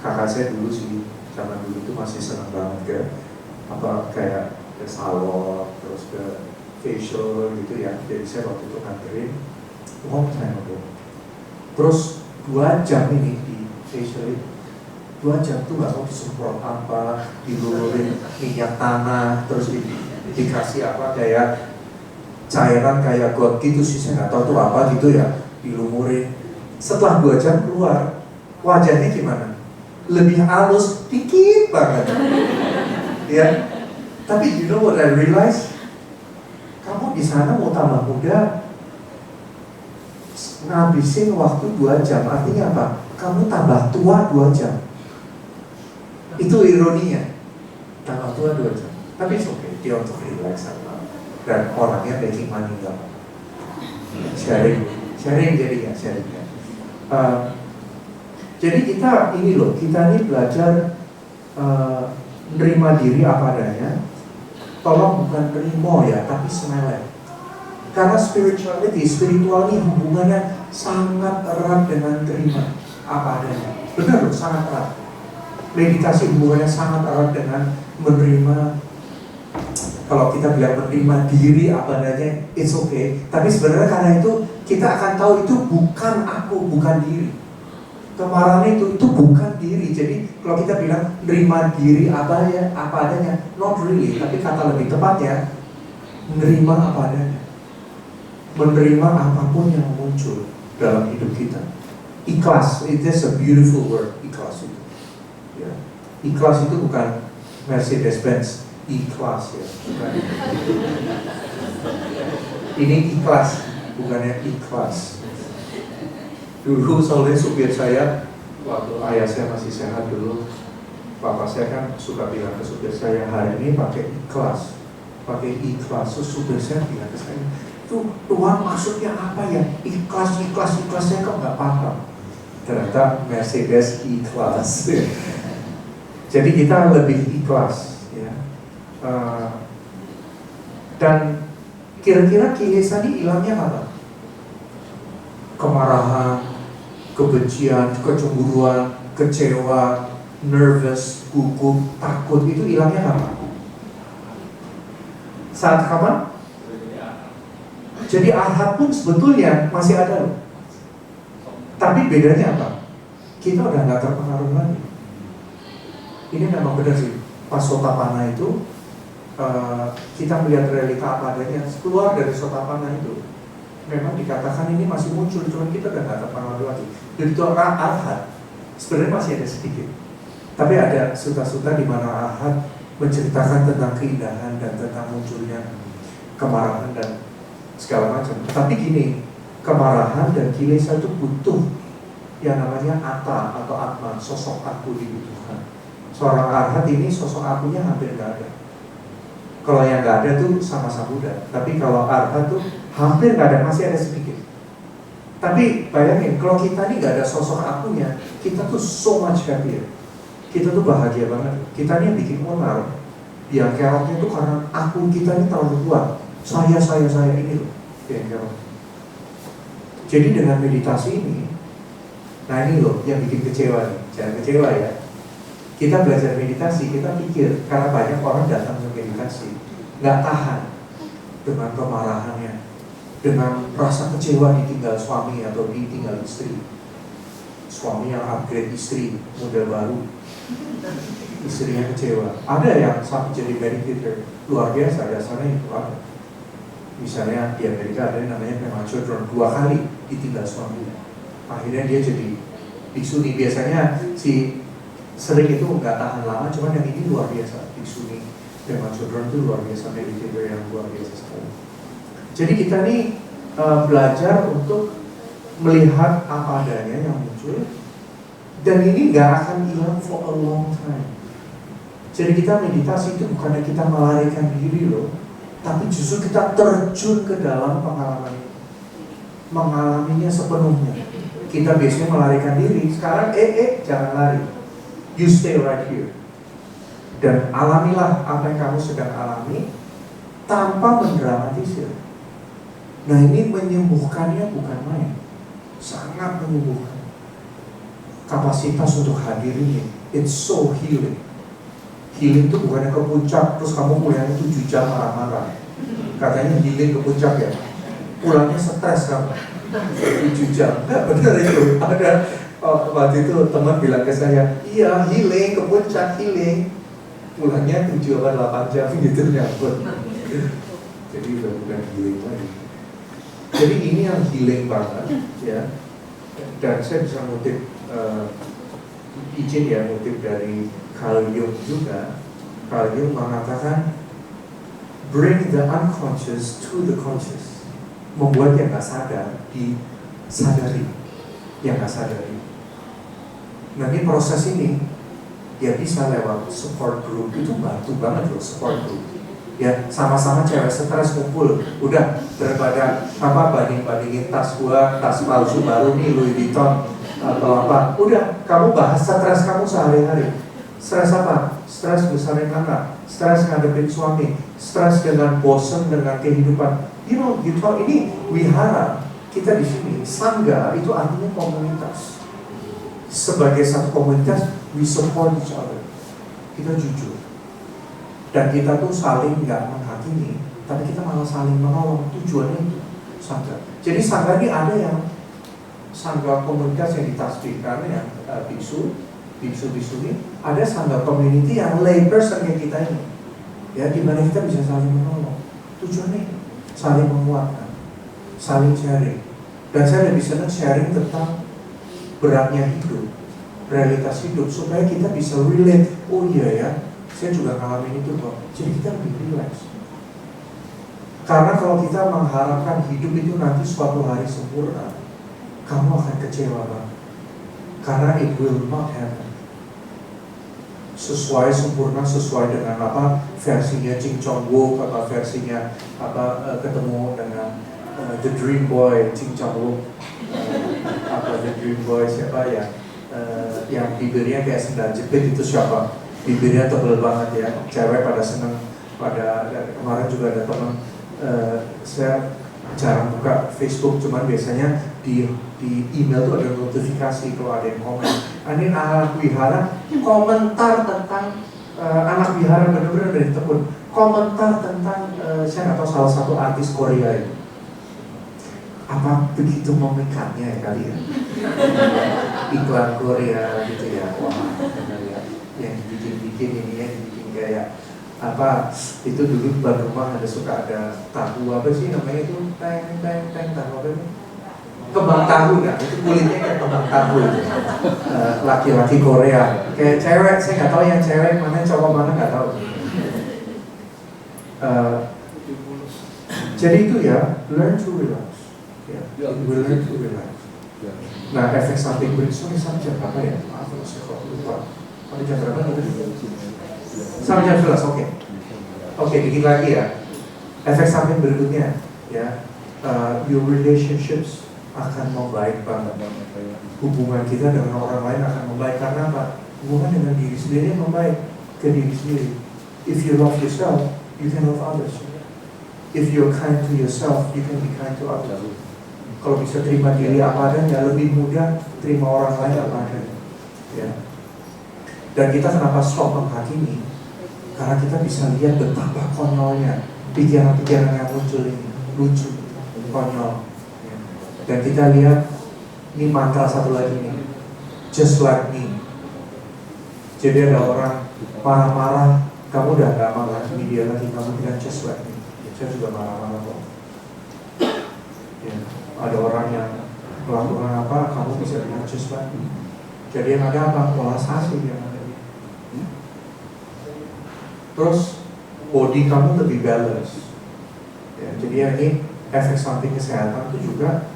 kakak saya dulu sih, zaman dulu itu masih senang banget kayak ke salon, terus ke facial gitu ya. Jadi saya waktu itu nganterin long time ago. Terus 2 jam ini di facial, 2 jam tuh gak tahu disemprot apa, dilulurin minyak tanah, terus dikasih kayak cairan kayak got gitu sih, saya nggak tahu tuh apa gitu ya, dilumurin. Setelah 2 jam keluar, wajahnya gimana? Lebih halus dikit banget, ya. Tapi you know what I realize? Kamu di sana mau tambah muda, ngabisin waktu 2 jam, artinya apa? Kamu tambah tua 2 jam. Itu ironinya, tambah tua 2 jam. Tapi it's okay, dia untuk relax dan orangnya making money nggak? Sharing jadinya sharing. Jadi kita ini belajar menerima diri apa adanya. Tolong bukan terima ya, tapi smile. Karena spiritual ini hubungannya sangat erat dengan terima apa adanya. Benar loh, sangat erat. Meditasi hubungannya sangat erat dengan menerima. Kalau kita bilang menerima diri apa adanya, it's okay. Tapi sebenarnya karena itu kita akan tahu itu bukan aku, bukan diri. Kemarahan itu bukan diri. Jadi kalau kita bilang menerima diri apa adanya, not really. Tapi kata lebih tepatnya, menerima apa adanya. Menerima apapun yang muncul dalam hidup kita. Ikhlas, it is a beautiful word. Ikhlas itu, ya. Ikhlas itu bukan Mercedes-Benz, ikhlas ya. Bukan. Ini ikhlas, bukannya ikhlas. Dulu soalnya supir saya, waktu ayah saya masih sehat dulu, papa saya kan suka bilang ke supir saya, hari ini pakai ikhlas. Terus supir saya bilang ke saya, Tuhan maksudnya apa ya? Ikhlas, saya kok nggak paham. Ternyata Mercedes ikhlas. Jadi kita lebih ikhlas, ya. Dan kira-kira kilesa ini hilangnya apa? Kemarahan, kebencian, kecemburuan, kecewa, nervous, gugup, takut, itu hilangnya apa? Saat kapan? Jadi Ahad pun sebetulnya masih ada loh. Tapi bedanya apa? Kita udah nggak terpengaruh lagi. Ini memang benar sih. Pas Sotapana itu kita melihat realita apa adanya. Keluar dari Sotapana itu memang dikatakan ini masih muncul, cuman kita udah nggak terpengaruh lagi. Jadi itu Ahad sebenarnya masih ada sedikit. Tapi ada suta-suta di mana Ahad menceritakan tentang keindahan dan tentang munculnya kemarahan dan segala macam. Tapi gini, kemarahan dan kilesa itu butuh yang namanya atta atau atma, sosok aku dibutuhkan. Seorang arhat ini sosok akunya hampir nggak ada. Kalau yang nggak ada tuh sama-sama Buddha. Tapi kalau arhat tuh hampir nggak ada, masih ada sedikit. Tapi bayangin, kalau kita ini nggak ada sosok akunya, kita tuh so much happier. Kita tuh bahagia banget. Kita ini yang bikin onar, yang keroknya tuh karena aku kita ini terlalu kuat. Saya ini loh yang kerok. Jadi dengan meditasi ini, nah ini loh yang bikin kecewa nih. Jangan kecewa ya. Kita belajar meditasi, kita pikir karena banyak orang datang ke meditasi nggak tahan dengan kemarahannya, dengan rasa kecewa ditinggal suami atau ditinggal istri. Suami yang upgrade istri, model baru, istrinya kecewa. Ada yang sampai jadi meditator luar biasa, dasarnya itu ada. Misalnya di Amerika ada yang namanya premature drone, 2 kali ditinggal suaminya. Akhirnya dia jadi biksuni. Biasanya si sering itu nggak tahan lama, cuman yang ini luar biasa. Biksuni premature drone itu luar biasa, meditator yang luar biasa sekali. Jadi kita nih belajar untuk melihat apa adanya yang muncul, dan ini nggak akan hilang for a long time. Jadi kita meditasi itu bukannya kita melarikan diri loh, tapi justru kita terjun ke dalam pengalaman itu, mengalaminya sepenuhnya. Kita biasanya melarikan diri, sekarang jangan lari, you stay right here, dan alamilah apa yang kamu sedang alami tanpa mendramatisir. Nah ini menyembuhkannya bukan main, sangat menyembuhkan. Kapasitas untuk hadir ini, it's so healing. Healing itu bukannya ke puncak terus kamu pulangnya 7 jam marah-marah. Katanya healing ke puncak ya, pulangnya stres kamu 7 jam. Enggak benar itu. Ada waktu itu teman bilang ke saya, iya healing ke puncak, healing pulangnya 7-8 jam gitu nyambut. Jadi udah bukan healing lagi. Jadi ini yang healing banget ya. Dan saya bisa ngutip izin ya, ngutip dari Carl Jung juga. Carl Jung mengatakan bring the unconscious to the conscious, membuat yang nggak sadar disadari, yang nggak sadari. Nah ini proses ini ya bisa lewat support group, itu bantu banget loh support group. Ya sama-sama cewek stres kumpul, udah daripada banding-bandingin tas gua, tas palsu baru nih Louis Vuitton atau apa, udah kamu bahas stres kamu sehari-hari. Stres apa? Stres besarin anak, stres ngadepin suami, stres dengan bosan dengan kehidupan. You know, ini wihara kita di sini. Sangga itu artinya komunitas. Sebagai satu komunitas, we support each other. Kita jujur. Dan kita tuh saling nggak menghakimi, tapi kita malah saling menolong. Tujuannya itu sangga. Jadi sangga ini ada yang sangga komunitas yang ditasbihkan, yang bisu ini, ada sangga community yang lay person kayak kita ini, ya di mana kita bisa saling menolong. Tujuannya saling menguatkan, saling sharing. Dan saya lebih senang sharing tentang beratnya hidup, realitas hidup, supaya kita bisa relate. Oh iya ya, saya juga ngalamin itu kok. Jadi kita lebih relax. Karena kalau kita mengharapkan hidup itu nanti suatu hari sempurna, kamu akan kecewa banget. Karena it will not happen sesuai sempurna, sesuai dengan apa versinya Ching Chong Wook, apa versinya ketemu dengan the dream boy Ching Chong Wook, apa the dream boy siapa ya, yang bibirnya kayak sendal jepit itu siapa, bibirnya tebal banget ya, cewek pada seneng. Pada kemarin juga ada teman, saya jarang buka Facebook, cuman biasanya di email tuh ada notifikasi kalau ada yang komen. Ini anak wihara komentar tentang anak wihara benar-benar dari tekun. komentar tentang saya nggak tahu salah satu artis Korea itu apa begitu memikatnya ya kali ya iklan Korea gitu ya, wah yang dibikin ini ya dibikin kayak apa itu dulu di rumah suka ada tahu apa sih namanya itu teng tahu apa itu kembang tahu kan, itu kulitnya kayak kembang tahu itu. Laki-laki Korea kayak cewek, saya nggak tahu yang cewek mana cowok mana nggak tahu. Jadi itu ya, learn to relax. Ya, learn to relax. Nah, efek samping berikutnya sampai jam berapa ya? Maaf, saya kok lupa. Sampai jam berapa itu? Sampai jam 11, oke. Oke, dikit lagi ya. Efek samping berikutnya, ya, your relationships akan membaik banget. Hubungan kita dengan orang lain akan membaik karena apa? Hubungan dengan diri sendiri membaik ke diri sendiri. If you love yourself, you can love others. If you're kind to yourself, you can be kind to others. Kalau bisa terima diri apa adanya, lebih mudah terima orang lain apa adanya. Ya. Dan kita kenapa stop menghakimi? Karena kita bisa lihat betapa konyolnya pikiran-pikiran yang muncul ini, lucu, konyol. Ya. Dan kita lihat ini mantra satu lagi nih, just like me. Jadi ada orang marah-marah, kamu udah gak menghakimi dia lagi, kamu bilang just like me. Saya juga marah-marah kok. Ya. Ada orang yang melakukan apa, kamu bisa bilang just like me. Jadi yang ada apa? Welas asih yang ada. Terus body kamu lebih balance. Ya, jadi ini efek samping kesehatan itu juga.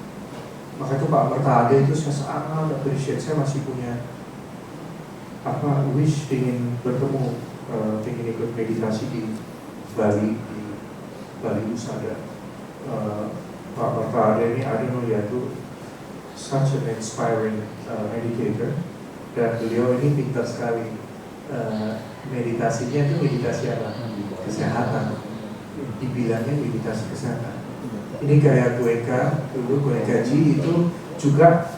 Maka itu Pak Mertade itu saya sangat appreciate. Saya masih punya apa wish ingin bertemu, ingin ikut meditasi di Bali, di Bali Usada. Pak Mertade ini ada melihat tuh such an inspiring meditator, dan beliau ini pintar sekali. Meditasinya itu meditasi apa? Kesehatan. Dibilangnya meditasi kesehatan. Ini kayak Goenka, dulu Goenka Ji itu juga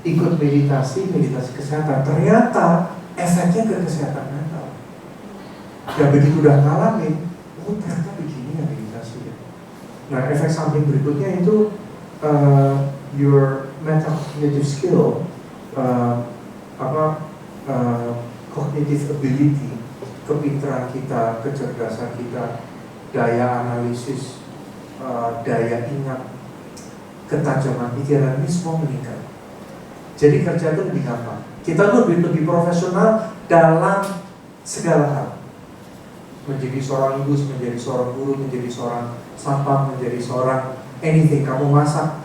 ikut meditasi kesehatan. Ternyata efeknya ke kesehatan mental. Dan begitu udah ngalamin, oh ternyata begini ya meditasi. Nah, efek samping berikutnya itu your metacognitive skill, cognitive ability, kepintaran kita, kecerdasan kita, daya analisis, daya ingat, ketajaman pikiran ini semua meningkat. Jadi kerja itu lebih gampang. Kita lebih profesional dalam segala hal. Menjadi seorang ibu, menjadi seorang guru, menjadi seorang satpam, menjadi seorang anything. Kamu masak,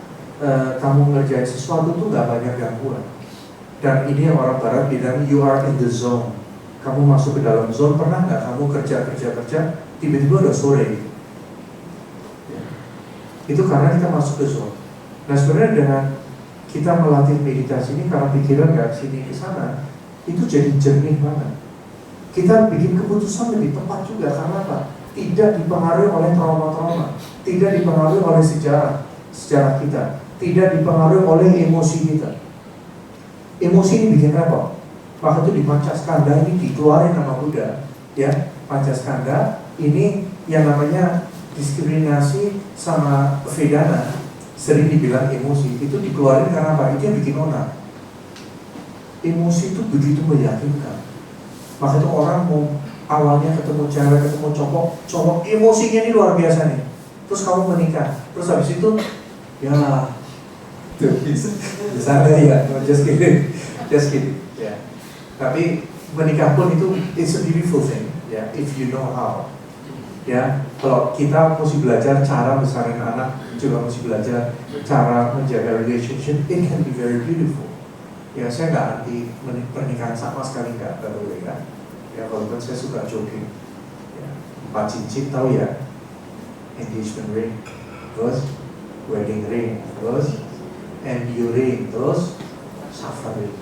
kamu ngerjain sesuatu tuh gak banyak gangguan. Dan ini yang orang barat bilang you are in the zone. Kamu masuk ke dalam zone. Pernah nggak kamu kerja tiba-tiba udah sore gitu. Ya. Itu karena kita masuk ke zone. Nah sebenarnya dengan kita melatih meditasi ini, karena pikiran nggak sini ke sana, itu jadi jernih banget. Kita bikin keputusan lebih tepat juga. Karena apa? Tidak dipengaruhi oleh trauma-trauma, tidak dipengaruhi oleh sejarah kita, tidak dipengaruhi oleh emosi kita. Emosi ini bikin repot. Maka itu di Pancaskanda ini dikeluarin nama Buddha, ya. Pancaskanda ini yang namanya diskriminasi sama Vedana, sering dibilang emosi, itu dikeluarin karena apa? Itu yang bikin onar. Emosi itu begitu meyakinkan. Maka itu orang mau awalnya ketemu cewek, ketemu cowok emosinya ini luar biasa nih. Terus kamu menikah, terus habis itu ya tuh bisa ya, no, just kidding, ya. Tapi menikah pun itu it's a beautiful thing, ya, if you know how. Ya, kalau kita mesti belajar cara besarin anak, juga mesti belajar cara menjaga relationship, it can be very beautiful. Ya, saya nggak anti pernikahan sama sekali, nggak boleh kan. Ya, walaupun saya suka joking. Ya, 4 cincin tahu ya, engagement ring, terus wedding ring, terus enduring, terus suffering.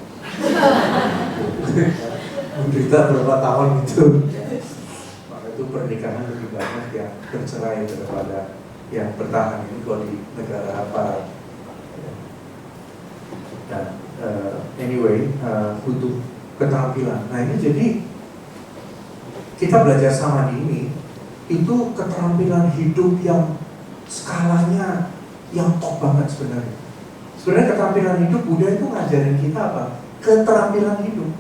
Menderita berapa tahun itu. Maka itu pernikahan lebih banyak yang bercerai daripada yang bertahan ini kalau di negara barat. Dan anyway, butuh keterampilan. Nah ini jadi kita belajar samadhi ini itu keterampilan hidup yang skalanya yang top banget sebenarnya. Sebenarnya keterampilan hidup Buddha itu ngajarin kita apa? Keterampilan hidup.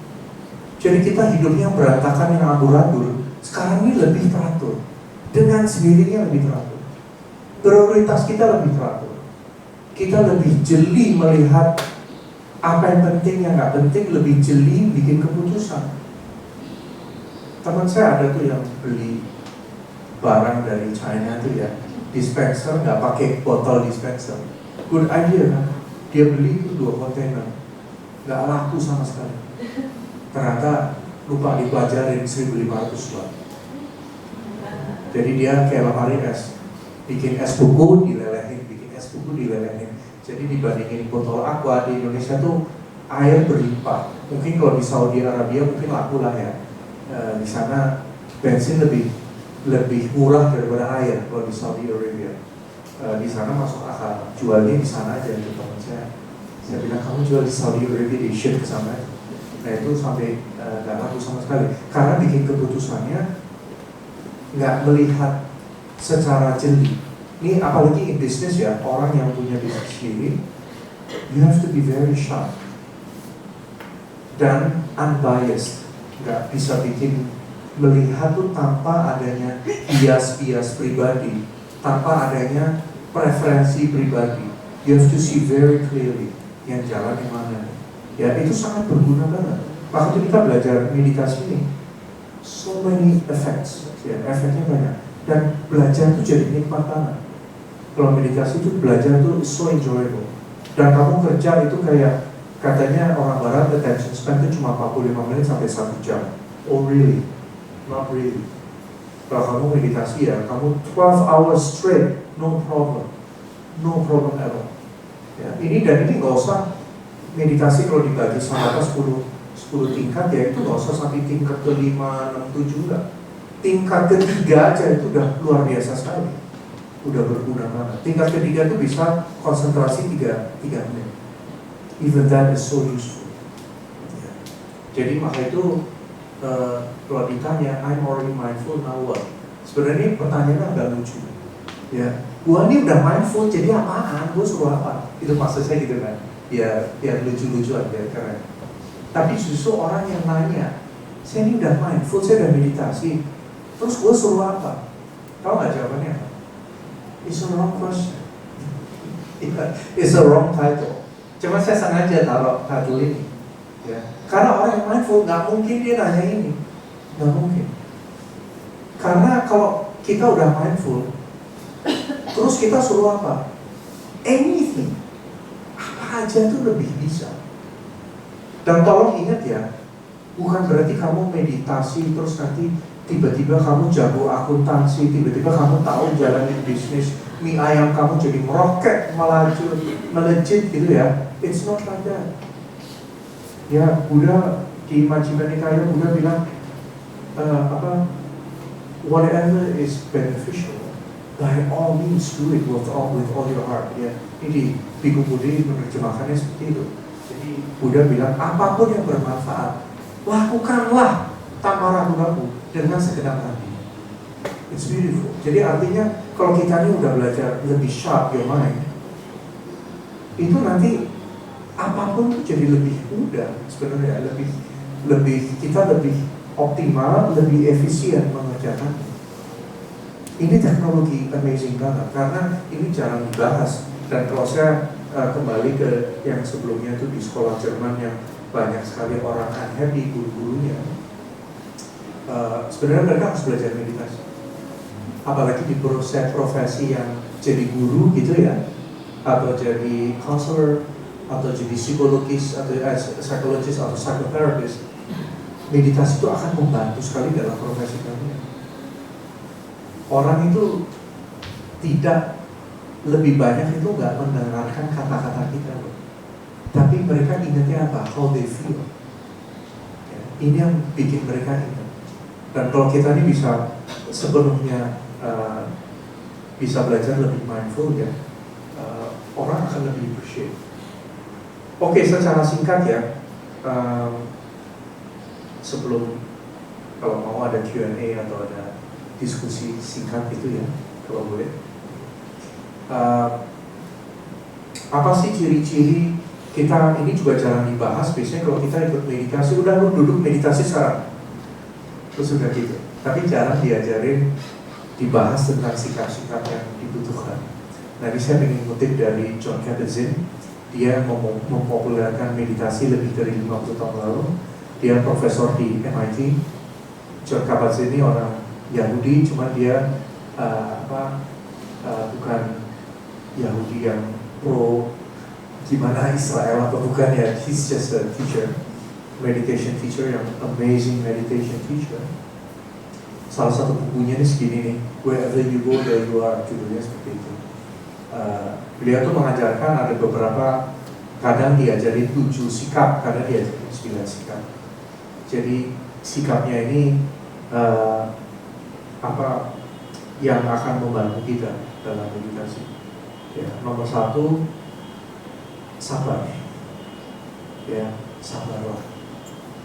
Jadi kita hidupnya berantakan yang amburadul, sekarang ini lebih teratur. Dengan sendirinya lebih teratur. Prioritas kita lebih teratur. Kita lebih jeli melihat apa yang penting, yang nggak penting, lebih jeli bikin keputusan. Teman saya ada tuh yang beli barang dari China tuh ya, dispenser nggak pakai botol dispenser. Good idea kan? Dia beli itu 2 kontainer, nggak laku sama sekali. Ternyata lupa dipelajarin 1.500 watt. Jadi dia kayak lemari es, bikin es buku dilelehin, bikin es buku dilelehin. Jadi dibandingin botol aqua di Indonesia tuh air berlimpah. Mungkin kalau di Saudi Arabia mungkin laku lah ya. Di sana bensin lebih murah daripada air kalau di Saudi Arabia. Di sana masuk akal, jualnya di sana aja gitu teman saya. Saya bilang kamu jual di Saudi Arabia, di ship ke sana. Nah itu sampai nggak laku sama sekali. Karena bikin keputusannya nggak melihat secara jeli. Ini apalagi in business ya, orang yang punya bisnis sendiri, you have to be very sharp dan unbiased. Nggak bisa bikin melihat tuh tanpa adanya bias pribadi, tanpa adanya preferensi pribadi. You have to see very clearly yang jalan yang mana. Ya itu sangat berguna banget. Waktu kita belajar meditasi ini, so many effects, ya efeknya banyak. Dan belajar itu jadi nikmat banget. Kalau meditasi itu belajar itu so enjoyable. Dan kamu kerja itu kayak katanya orang barat attention span itu cuma 45 menit sampai 1 jam. Oh really? Not really. Kalau kamu meditasi ya, kamu 12 hours straight, no problem at all. Ya, ini nggak usah meditasi kalau dibagi sama 10 tingkat ya, itu nggak usah sampai tingkat ke 5, 6, 7 lah. Tingkat ketiga aja itu udah luar biasa sekali, udah berguna banget. Tingkat ketiga itu bisa konsentrasi 3 menit. Even that is so useful. Ya. Jadi maka itu kalau ditanya, I'm already mindful, now what? Sebenarnya pertanyaannya agak lucu. Ya, gua ini udah mindful, jadi apaan? Gua suruh apa? Itu maksud saya gitu kan. Ya, biar lucu-lucuan, biar keren. Tapi justru orang yang nanya, saya ini udah mindful, saya udah meditasi, terus gua suruh apa? Tahu nggak jawabannya apa? It's a wrong question. It's a wrong title. Cuma saya sengaja taruh title ini. Ya. Karena orang yang mindful nggak mungkin dia nanya ini, nggak mungkin. Karena kalau kita udah mindful, terus kita suruh apa? Anything, apa aja tuh lebih bisa. Dan tolong ingat ya, bukan berarti kamu meditasi terus nanti tiba-tiba kamu jago akuntansi, tiba-tiba kamu tahu jalanin bisnis, mie ayam kamu jadi meroket, melejit gitu ya. It's not like that. Ya, Buddha di Majjhima Nikaya, Buddha bilang whatever is beneficial, by all means do it with all your heart. Ya, ini di Bhikkhu Buddhi menerjemahkannya seperti itu. Jadi Buddha bilang apapun yang bermanfaat, lakukanlah tanpa ragu-ragu dengan segenap hati. It's beautiful. Jadi artinya kalau kita ini udah belajar lebih sharp your mind, itu nanti apapun tuh jadi lebih mudah sebenarnya, kita lebih optimal, lebih efisien mengerjakan. Ini teknologi amazing banget karena ini jarang dibahas. Dan kalau saya kembali ke yang sebelumnya itu di sekolah Jerman yang banyak sekali orang unhappy guru-gurunya, sebenarnya mereka harus belajar meditasi. Apalagi di profesi yang jadi guru gitu ya, atau jadi counselor, atau jadi psikologis, atau psikologis atau psikoterapis, meditasi itu akan membantu sekali dalam profesi kalian. Orang itu tidak lebih banyak itu nggak mendengarkan kata-kata kita, tapi mereka ingatnya apa? How they feel. Ya, ini yang bikin mereka ingat. Dan kalau kita ini bisa sepenuhnya bisa belajar lebih mindful ya, orang akan lebih appreciate. Oke, secara singkat ya, sebelum kalau mau ada Q&A atau ada diskusi singkat itu ya, kalau boleh. Apa sih ciri-ciri kita, ini juga jarang dibahas, biasanya kalau kita ikut meditasi, udah lu duduk meditasi sekarang, terus udah gitu. Tapi jarang diajarin, dibahas tentang sikap-sikap yang dibutuhkan. Nah, ini saya ingin ngutip dari Jon Kabat-Zinn. Dia mempopulerkan meditasi lebih dari 50 tahun lalu. Dia profesor di MIT. Jon Kabat-Zinn ini orang Yahudi, cuma dia bukan Yahudi yang pro gimana Israel atau bukan ya. He's just a teacher, meditation teacher, yang amazing meditation teacher. Salah satu bukunya ini segini nih, Wherever You Go There You Are, judulnya seperti itu. Beliau tuh mengajarkan ada beberapa, kadang diajarin 7 sikap, kadang diajarin 9 sikap. Jadi sikapnya ini apa yang akan membantu kita dalam meditasi. Ya, nomor 1, sabar. Ya, sabarlah.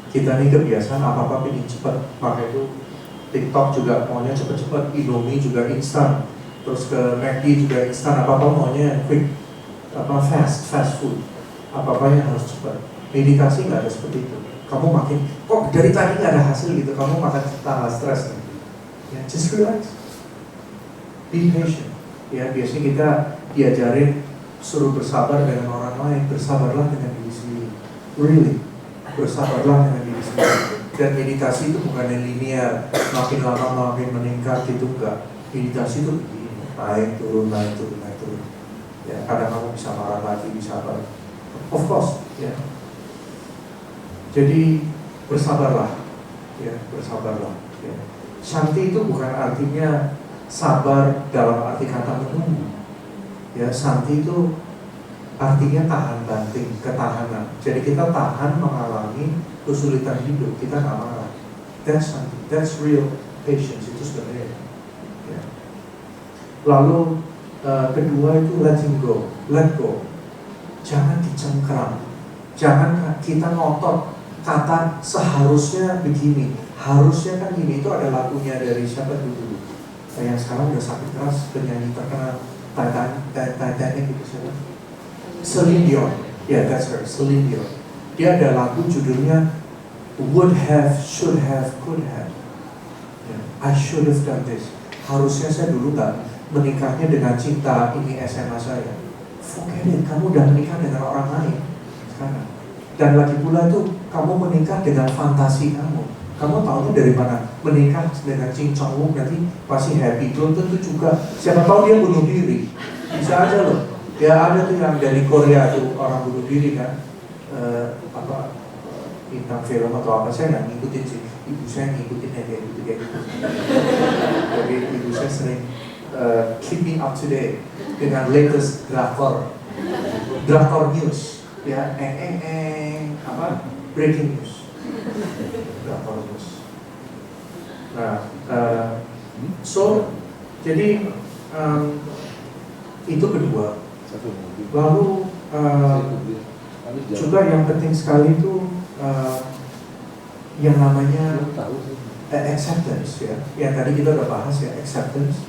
Kita nih kebiasaan apa-apa pengen cepat, maka itu TikTok juga maunya cepat-cepat, Indomie juga instan, terus ke McD juga instan, apa-apa maunya quick, fast food, apa-apa yang harus cepat. Meditasi nggak ada seperti itu. Kamu makin, kok dari tadi nggak ada hasil gitu, kamu makan tambah stres gitu. Ya, just relax, be patient. Ya, biasanya kita diajarin suruh bersabar dengan orang lain, bersabarlah dengan diri sendiri. Really, bersabarlah dengan diri sendiri. Dan meditasi itu bukan yang linear, makin lama makin meningkat gitu, enggak. Meditasi itu naik turun, naik turun, naik turun. Ya, kadang kamu bisa marah lagi, bisa apa? Of course, ya. Jadi bersabarlah, ya, bersabarlah. Ya. Shanti itu bukan artinya sabar dalam arti kata menunggu. Ya, Shanti itu artinya tahan banting, ketahanan. Jadi kita tahan mengalami kesulitan hidup, kita nggak marah. That's real patience, itu sebenarnya. Ya. Lalu kedua itu letting go, let go. Jangan dicengkram, jangan kita ngotot kata seharusnya begini, harusnya kan gini. Itu ada lagunya dari siapa dulu? Yang sekarang udah sakit keras, penyanyi terkenal Titanic itu siapa? Celine Dion. Yeah, that's her, Celine Dion. Dia ada lagu judulnya Would Have, Should Have, Could Have. Yeah. I should have done this. Harusnya saya dulu nggak menikahnya dengan cinta ini SMA saya. Forget it, kamu udah menikah dengan orang lain sekarang. Dan lagi pula itu kamu menikah dengan fantasi kamu. Kamu tahunya dari mana? Menikah dengan Ching Chong Wook nanti pasti happy. Belum tentu juga. Siapa tahu dia bunuh diri. Bisa aja loh. Ya ada tuh yang dari Korea tuh orang bunuh diri kan. Bintang film atau apa, saya nggak ngikutin sih. Ibu saya ngikutin yang kayak gitu. Jadi ibu saya sering keep me up to date dengan latest drakor news, ya, breaking news, drakor news. Nah, so jadi itu kedua. Lalu juga yang penting sekali itu yang namanya acceptance, ya. Yang tadi kita udah bahas ya, acceptance.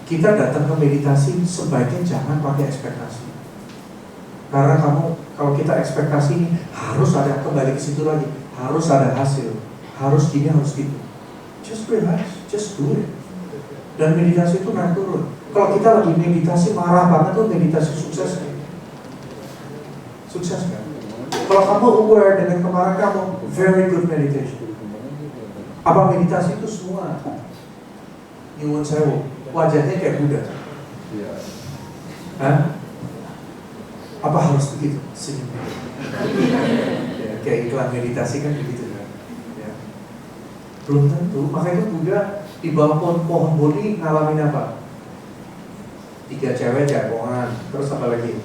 Kita datang ke meditasi sebaiknya jangan pakai ekspektasi. Karena kalau kita ekspektasi harus ada, kembali ke situ lagi, harus ada hasil, harus gini, harus gitu. Just relax, just do it. Dan meditasi itu naik turun. Kalau kita lagi meditasi marah banget tuh meditasi sukses. Sukses kan? Kalau kamu aware dengan kemarahan kamu, very good meditation. Apa meditasi itu semua? Nyuwun sewu, wajahnya kayak Buddha. Hah? Apa harus begitu? Senyum. Ya, kayak iklan meditasi kan begitu kan? Ya. Belum tentu. Makanya Buddha di bawah pohon Bodhi ngalamin apa? 3 cewek jagongan, terus apa lagi?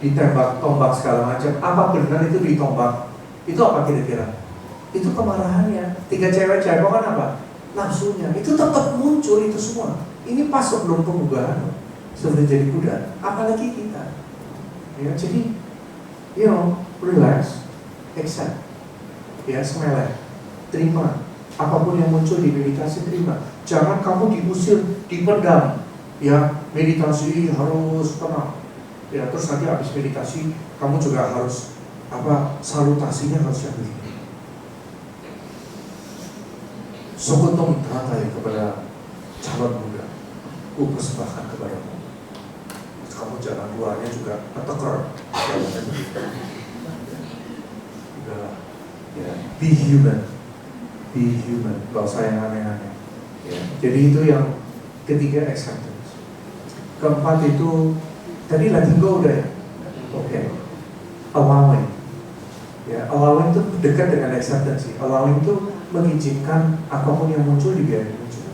Ditembak, tombak segala macam. Apa benar itu ditombak? Itu apa kira-kira? Itu kemarahannya. 3 cewek jagongan apa? Nafsunya. Itu tetap muncul itu semua. Ini pas sebelum pengubahan, sebelum jadi Buddha. Apalagi kita. Ya, jadi, relax, accept, ya, smile, terima, Apapun yang muncul di meditasi terima. Jangan kamu diusir, dipendam. Ya, meditasi harus tenang. Ya, terus nanti habis meditasi kamu juga harus salutasinya harus yang begini. Sokotong teratai kepada calon muda, ku persembahkan kepadamu. Kamu jalan luarnya juga teker. Udahlah. Ya, be human. Be human, gak usah yang aneh-aneh. Ya. Jadi itu yang ketiga, acceptance. Keempat itu, tadi letting go udah ya? Oke. Allowing. Ya, allowing itu dekat dengan acceptance sih. Allowing itu mengizinkan apapun yang muncul dibiarkan muncul.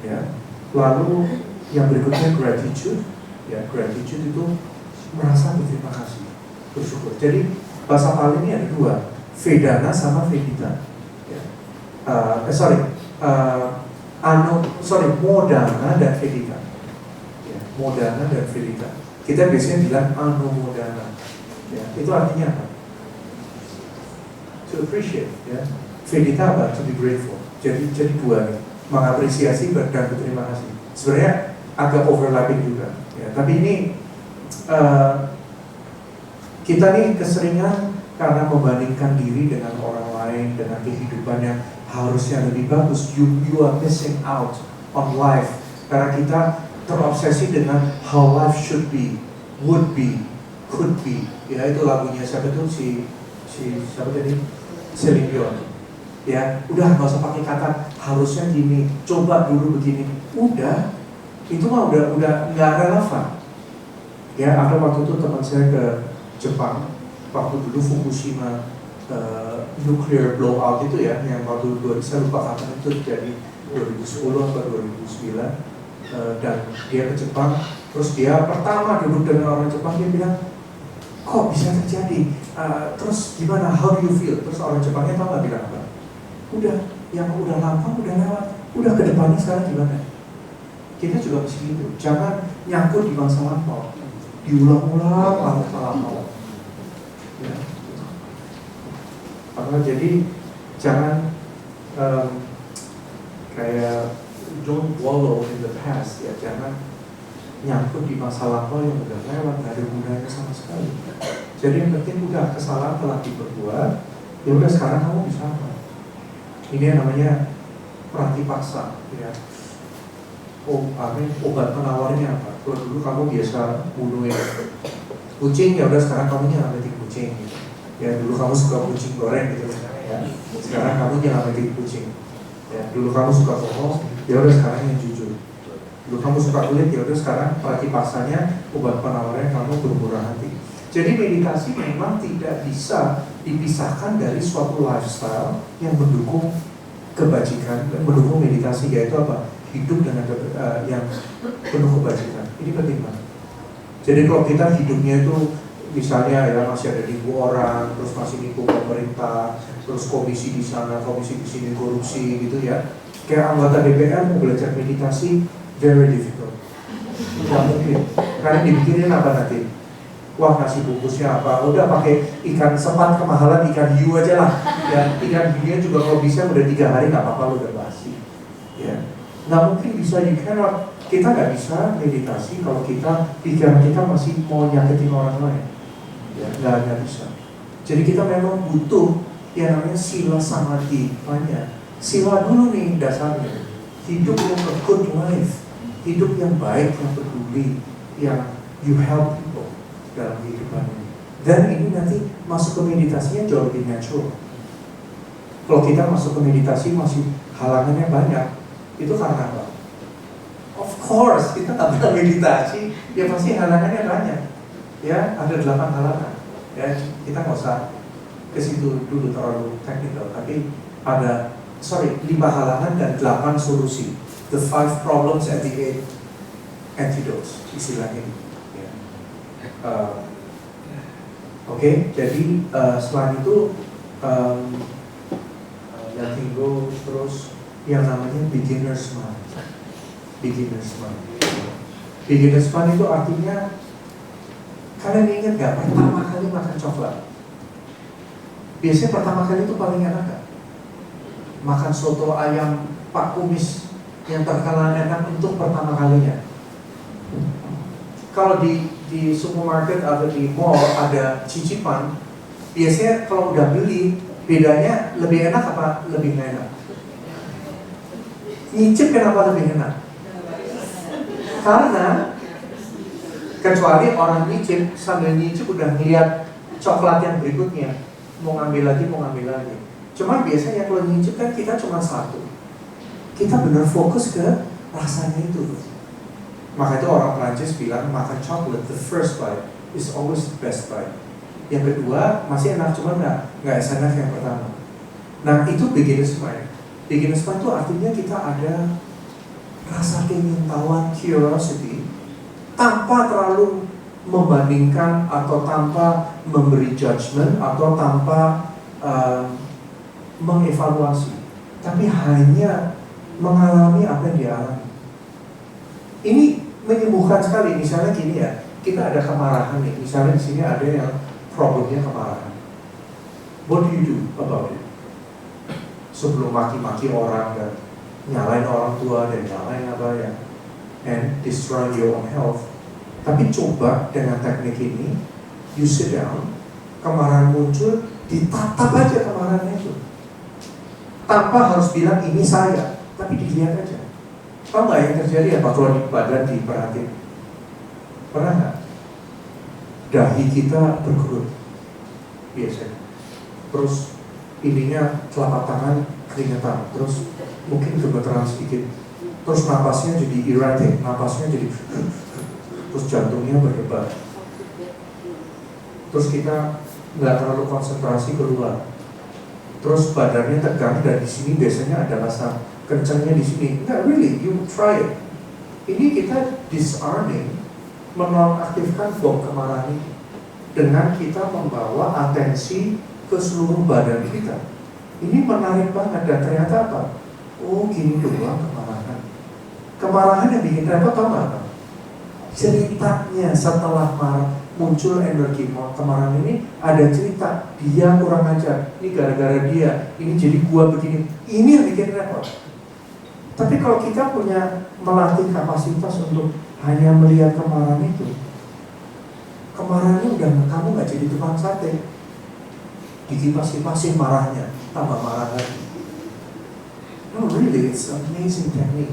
Ya. Lalu yang berikutnya gratitude. Ya, gratitude itu merasa berterima kasih, bersyukur. Jadi bahasa Pali ini ada dua, Vedana sama Vedita. Modana dan Vedita. Ya, Modana dan Vedita. Kita biasanya bilang Anumodana. Ya, itu artinya apa? To appreciate. Ya. Vedita apa? To be grateful. Jadi dua nih, mengapresiasi dan berterima kasih. Sebenarnya agak overlapping juga. Ya, tapi ini kita nih keseringan karena membandingkan diri dengan orang lain, dengan kehidupan yang harusnya lebih bagus. You are missing out on life karena kita terobsesi dengan how life should be, would be, could be. Ya, itu lagunya siapa tuh si siapa tadi? Celine Dion. Ya, udah nggak usah pakai kata harusnya gini, coba dulu begini. Udah, itu mah udah nggak relevan. Ya, ada waktu itu teman saya ke Jepang, waktu dulu Fukushima nuclear blowout itu ya, yang waktu saya lupa kapan itu terjadi, 2010 atau 2009, dan dia ke Jepang, terus dia pertama duduk dengan orang Jepang, dia bilang, kok bisa terjadi? Terus gimana? How do you feel? Terus orang Jepangnya tahu nggak bilang apa? Udah, yang udah lama udah lewat, udah ke depannya sekarang gimana? Kita juga mesti gitu, jangan nyangkut di masa lampau, diulang-ulang lampau. Ya. Jadi jangan kayak don't wallow in the past, ya, jangan nyangkut di masa lampau yang udah lewat, nggak ada gunanya sama sekali. Jadi yang penting udah kesalahan telah diperbuat, ya udah sekarang kamu bisa apa? Ini yang namanya pratipaksa, ya. Obat penawarnya apa? Kalau dulu kamu biasa bunuhin kucing, ya udah sekarang kamu nyelamatin kucing. Gitu. Ya dulu kamu suka kucing goreng gitu misalnya, ya. Sekarang kamu nyelamatin kucing. Ya dulu kamu suka bohong, ya udah sekarang yang jujur. Dulu kamu suka kulit, ya udah sekarang pratipasanya obat penawarnya kamu bermurah hati. Jadi meditasi memang tidak bisa dipisahkan dari suatu lifestyle yang mendukung kebajikan, mendukung meditasi, yaitu apa? Hidup dengan yang penuh kebajikan. Ini penting banget. Jadi kalau kita hidupnya itu misalnya ya masih ada 1.000 orang, terus masih nipu pemerintah, terus komisi di sana, komisi di sini, korupsi gitu ya. Kayak anggota DPR mau belajar meditasi, very difficult. Tidak mungkin. Karena dipikirin apa nanti? Wah, nasi bungkusnya apa? Udah pakai ikan sepat kemahalan, ikan hiu aja lah. Ya, ikan hiunya juga kalau bisa udah 3 hari nggak apa-apa, udah basi. Ya, nggak mungkin bisa. Kita nggak bisa meditasi kalau pikiran kita masih mau nyakitin orang lain. Ya, nggak bisa. Jadi kita memang butuh yang namanya sila samadhi. Banyak sila dulu nih dasarnya. Hidup yang a good life, hidup yang baik, yang peduli, yang you help people dalam kehidupan ini. Dan ini nanti masuk ke meditasinya jauh lebih natural. Kalau kita masuk ke meditasi masih halangannya banyak, itu karena apa? Of course, kita nggak pernah meditasi, ya pasti halangannya banyak. Ya, ada 8 halangan. Ya, kita nggak usah ke situ dulu terlalu teknikal, tapi ada 5 halangan dan 8 solusi. The 5 problems and the 8 antidotes, istilahnya. Ya. Oke, jadi selain itu letting go, terus yang namanya beginner's mind. Beginner's mind. Beginner's mind itu artinya, kalian ingat gak pertama kali makan coklat? Biasanya pertama kali itu paling enak gak? makan soto ayam Pak Kumis yang terkenal enak untuk pertama kalinya. Kalau di supermarket atau di mall ada cicipan, biasanya kalau udah beli, bedanya lebih enak apa lebih nggak enak? Nyicip kenapa lebih enak? Karena kecuali orang nyicip, sambil nyicip udah ngeliat coklat yang berikutnya, mau ngambil lagi. Cuma biasanya kalau nyicip kan kita cuma satu, kita benar fokus ke rasanya itu. Maka itu orang Prancis bilang makan coklat, the first bite is always the best bite. Yang kedua masih enak, cuma nggak enak yang pertama. Nah itu beginner's mind. Beginner's mind itu artinya kita ada rasa keingintahuan, curiosity, tanpa terlalu membandingkan atau tanpa memberi judgment atau tanpa mengevaluasi, tapi hanya mengalami apa yang dialami. Ini menyembuhkan sekali. Misalnya gini ya, kita ada kemarahan nih. Misalnya di sini ada yang problemnya kemarahan. What do you do about it? Sebelum maki-maki orang dan nyalain orang tua dan nyalain apa ya, and destroy your own health. Tapi coba dengan teknik ini, you sit down, kemarahan muncul, ditatap aja kemarahannya itu. Tanpa harus bilang ini saya, tapi dilihat aja. Tahu nggak yang terjadi apa kalau di badan diperhatiin? Pernah nggak? Dahi kita berkerut biasanya. Terus ininya telapak tangan keringetan. Terus mungkin gemeteran sedikit. Terus napasnya jadi erratic, napasnya jadi terus jantungnya berdebar. Terus kita nggak terlalu konsentrasi keluar. Terus badannya tegang dan di sini biasanya ada rasa kencangnya di sini. Nggak, really, you try it. Ini kita disarming, menonaktifkan bom kemarahan ini dengan kita membawa atensi ke seluruh badan kita. Ini menarik banget dan ternyata apa? Oh, gini doang kemarahan. Kemarahan yang bikin repot tau nggak apa? Ceritanya setelah muncul energi kemarahan ini ada cerita, dia kurang ajar, ini gara-gara dia, ini jadi gua begini. Ini yang bikin repot. Tapi kalau kita punya melatih kapasitas untuk hanya melihat kemarahan itu, kemarahannya udah kamu nggak jadi tukang sate, dikipas-kipasin marahnya, tambah marah lagi. No, really, it's amazing technique.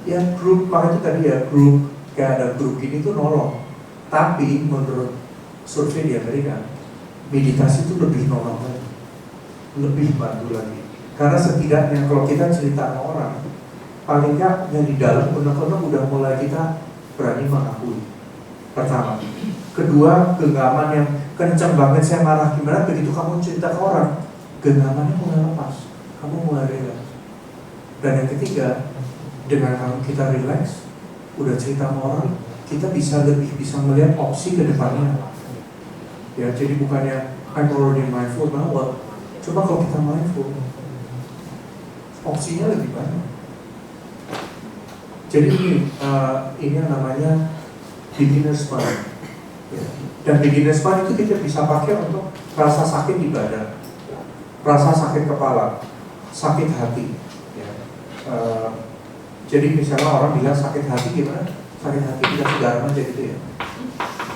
Ya grup, makanya tadi ya grup, kayak ada grup ini tuh nolong. Tapi menurut survei di Amerika, meditasi itu lebih nolong lagi, lebih bantu lagi. Karena setidaknya kalau kita cerita sama orang, paling nggak yang di dalam benar-benar udah mulai kita berani mengakui. Pertama. Kedua, genggaman yang kencang banget saya marah gimana, begitu kamu cerita ke orang, genggamannya mulai lepas, kamu mulai relax. Dan yang ketiga, dengan kita relax, udah cerita sama orang, kita lebih bisa melihat opsi ke depannya. Ya, jadi bukannya I'm already mindful, nah, coba kalau kita mindful, opsinya lebih banyak. Jadi ini namanya beginner's mind. Ya. Dan beginner's mind itu kita bisa pakai untuk rasa sakit di badan, rasa sakit kepala, sakit hati. Ya. Jadi misalnya orang bilang sakit hati gimana? Sakit hati dikasih garam aja gitu ya.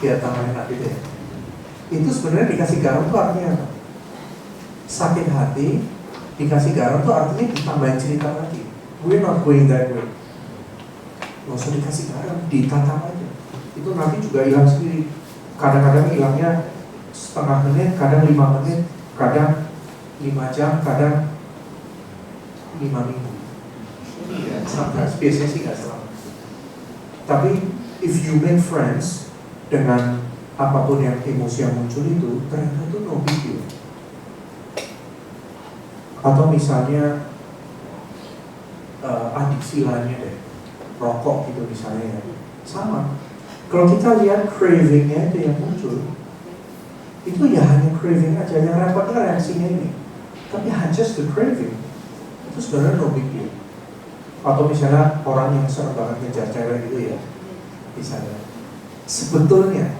Biar tangannya enak gitu ya. Itu sebenarnya dikasih garam itu artinya apa? Sakit hati dikasih garam itu artinya ditambahin cerita lagi. We're not going that way. Nggak usah dikasih garam, ditatap aja. Itu nanti juga hilang sendiri. Kadang-kadang hilangnya setengah menit, kadang 5 menit, kadang 5 jam, kadang 5 minggu. Ya, sometimes, biasanya sih nggak selalu. Tapi if you make friends dengan apapun yang emosi yang muncul itu, ternyata itu no big deal. Atau misalnya adiksi lainnya deh, rokok gitu misalnya ya, sama. Kalau kita lihat cravingnya itu yang muncul, itu ya hanya craving aja, yang repotnya reaksinya ini. Tapi just the craving, itu sebenarnya no big deal. Atau misalnya orang yang sering banget ngejar cewek gitu ya, misalnya. Sebetulnya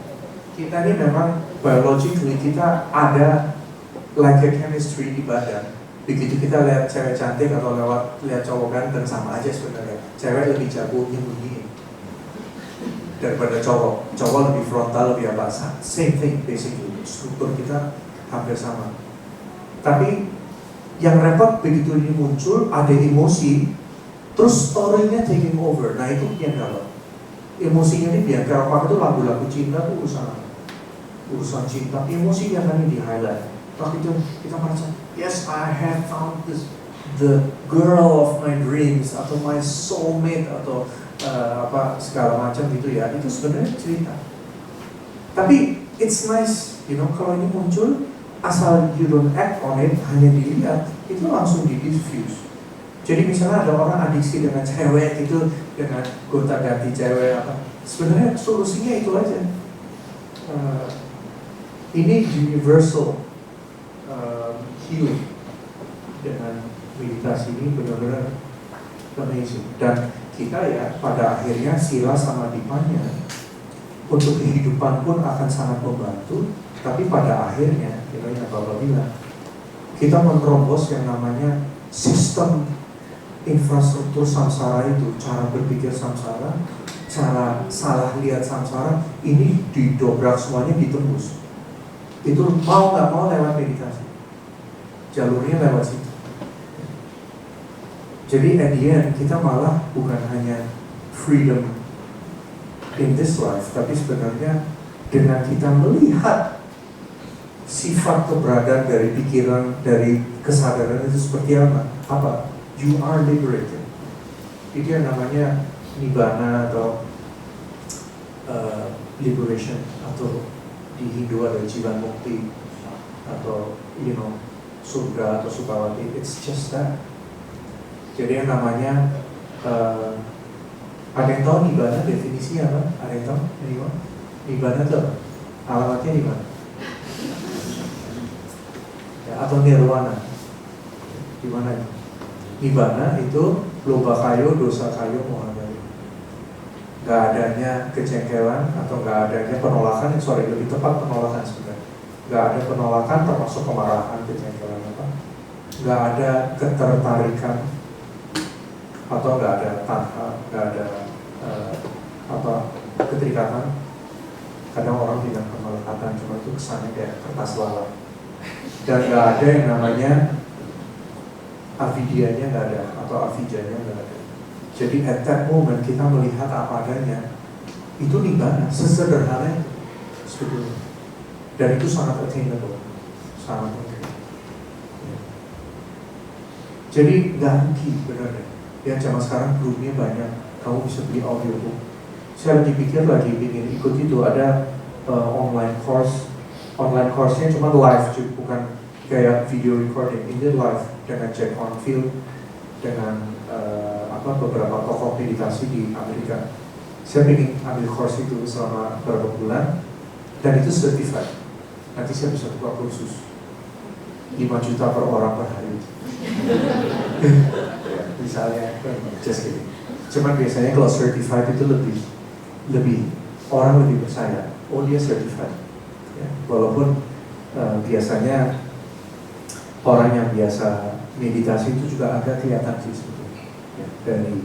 kita ini memang biologically kita ada like a chemistry di badan Begitu kita lihat cewek cantik atau lihat cowok ganteng, sama aja sebenarnya. Cewek lebih jago nyembunyiin daripada cowok. Cowok lebih frontal, lebih apa? Same thing basically. Struktur kita hampir sama. Tapi yang repot begitu ini muncul, ada emosi, terus story-nya taking over. Nah itu yang gawat. Emosinya ini biar kayak apa itu lagu-lagu cinta itu urusan cinta, emosinya kan di highlight. Waktu itu kita merasa, yes, I have found the girl of my dreams atau my soulmate atau apa segala macam gitu ya. Itu sebenarnya cerita. Tapi it's nice, kalau ini muncul, asal you don't act on it, hanya dilihat, itu langsung di diffuse. Jadi misalnya ada orang adiksi dengan cewek itu, dengan gonta-ganti cewek apa, sebenarnya solusinya itu aja. Ini universal healing dengan meditasi ini benar-benar amazing. Dan kita ya pada akhirnya Sila sama Dipanya untuk kehidupan pun akan sangat membantu. Tapi pada akhirnya yang Bapak bilang, kita menerobos yang namanya sistem infrastruktur samsara itu, cara berpikir samsara, cara salah lihat samsara, ini didobrak semuanya, ditembus. Itu mau nggak mau lewat meditasi. Jalurnya lewat situ. Jadi at the end kita malah bukan hanya freedom in this life, tapi sebenarnya dengan kita melihat sifat keberadaan dari pikiran, dari kesadaran itu seperti apa? You are liberated. Itu yang namanya nibbana atau liberation, atau di Hindu ada jivan mukti atau surga atau sukawati. It's just that. Jadi yang namanya ada yang tahu nibbana definisinya apa? Ada yang tahu? Nibbana itu apa? Alamatnya di mana? Ya, atau nirwana? Di mana itu? Nibbana itu loba kayo, dosa kayo, moha kayo. Gak adanya kejengkelan atau gak adanya penolakan, lebih tepat penolakan sebenarnya. Gak ada penolakan termasuk kemarahan, kejengkelan apa. Gak ada ketertarikan atau gak ada tanha, gak ada keterikatan. Kadang orang bilang kemelekatan, cuma itu kesannya kayak kertas lalap. Dan gak ada yang namanya avidyanya gak ada, atau avijanya gak ada. Jadi at that moment kita melihat apa adanya, itu nibbana, sesederhana itu sebetulnya. Dan itu sangat attainable, sangat mungkin. Ya. Jadi gak rugi benar-benar. Ya zaman sekarang grupnya banyak, kamu bisa beli audiobook. Saya lagi pikir ingin ikut itu, ada online course. Online course-nya cuma live, bukan kayak video recording. Ini live dengan Jack Kornfield, dengan beberapa tokoh meditasi di Amerika. Saya ingin ambil course itu selama beberapa bulan, dan itu certified. Nanti saya bisa buka kursus 5 juta per orang per hari. Ya, misalnya, just kidding. Cuman biasanya kalau certified itu lebih orang lebih percaya. Oh dia certified. Ya, walaupun biasanya orang yang biasa meditasi itu juga agak kelihatan sih sebetulnya. Ya, dari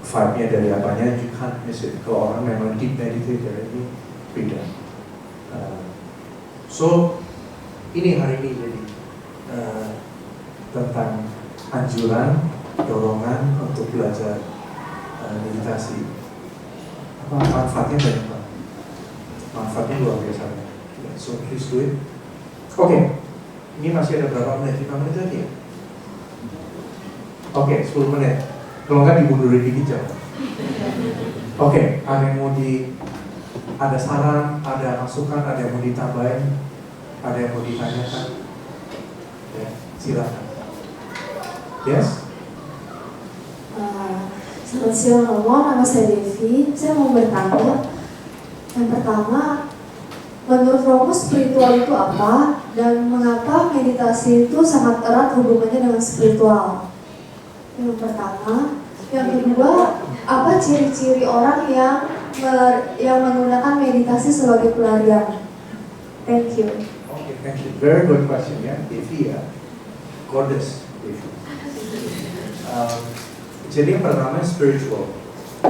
vibe-nya, dari apanya, you can't miss it. Kalau orang memang deep meditator ini beda. So ini hari ini jadi tentang anjuran, dorongan untuk belajar meditasi. Manfaatnya banyak banget. Manfaatnya luar biasa. So please do it. Oke. Ini masih ada berapa menit? 5 menit lagi ya? Oke, 10 menit. Kalau nggak dimundurin dikit jam. Oke, ada yang mau ada saran, ada masukan, ada yang mau ditambahin, ada yang mau ditanyakan? Ya, silakan. Yes? Selamat siang, nama saya Devi. Saya mau bertanya. Yang pertama, menurut Romo spiritual itu apa? Dan mengapa meditasi itu sangat erat hubungannya dengan spiritual? Yang pertama. Yang kedua, apa ciri-ciri orang yang menggunakan meditasi sebagai pelarian? Thank you. Okay, thank you. Very good question ya, Devi ya. Goddess. interpretation. Jadi yang pertama spiritual.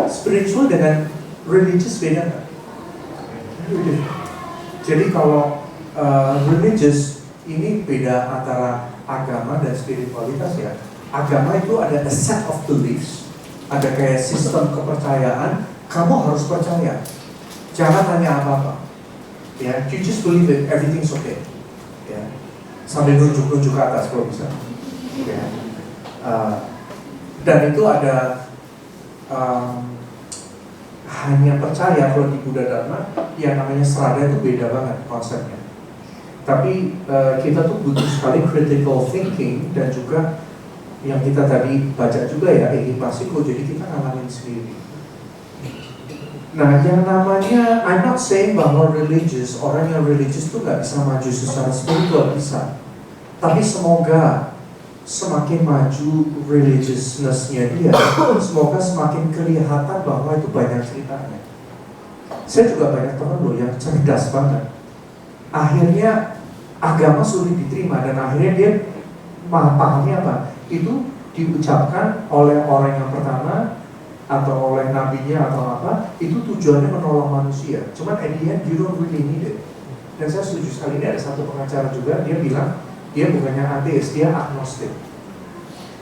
Spiritual dengan religious beda nggak? Jadi kalau religious ini beda antara agama dan spiritualitas ya. Agama itu ada a set of beliefs, ada kayak sistem kepercayaan. Kamu harus percaya, jangan tanya apa-apa. Ya, you just believe that everything's okay. Ya, sambil nunjuk-nunjuk ke atas kalau bisa. Ya. Dan itu ada hanya percaya. Kalau di Buddha Dharma yang namanya serada itu beda banget konsepnya. Tapi kita tuh butuh sekali critical thinking dan juga yang kita tadi baca juga ya ehipasiko, jadi kita ngalamin sendiri. Nah, yang namanya, I'm not saying bahwa religious, orang yang religious tuh gak bisa maju secara spiritual, bisa. Tapi semoga semakin maju religiousness-nya dia, semoga semakin kelihatan bahwa itu banyak ceritanya. Saya juga banyak teman loh yang cerdas banget. Akhirnya agama sulit diterima dan akhirnya dia pahamnya apa? Itu diucapkan oleh orang yang pertama atau oleh nabinya atau apa, itu tujuannya menolong manusia. Cuman at the end, you don't really need it. Dan saya setuju sekali, ini ada satu pengacara juga, dia bilang dia bukannya ateis, dia agnostik.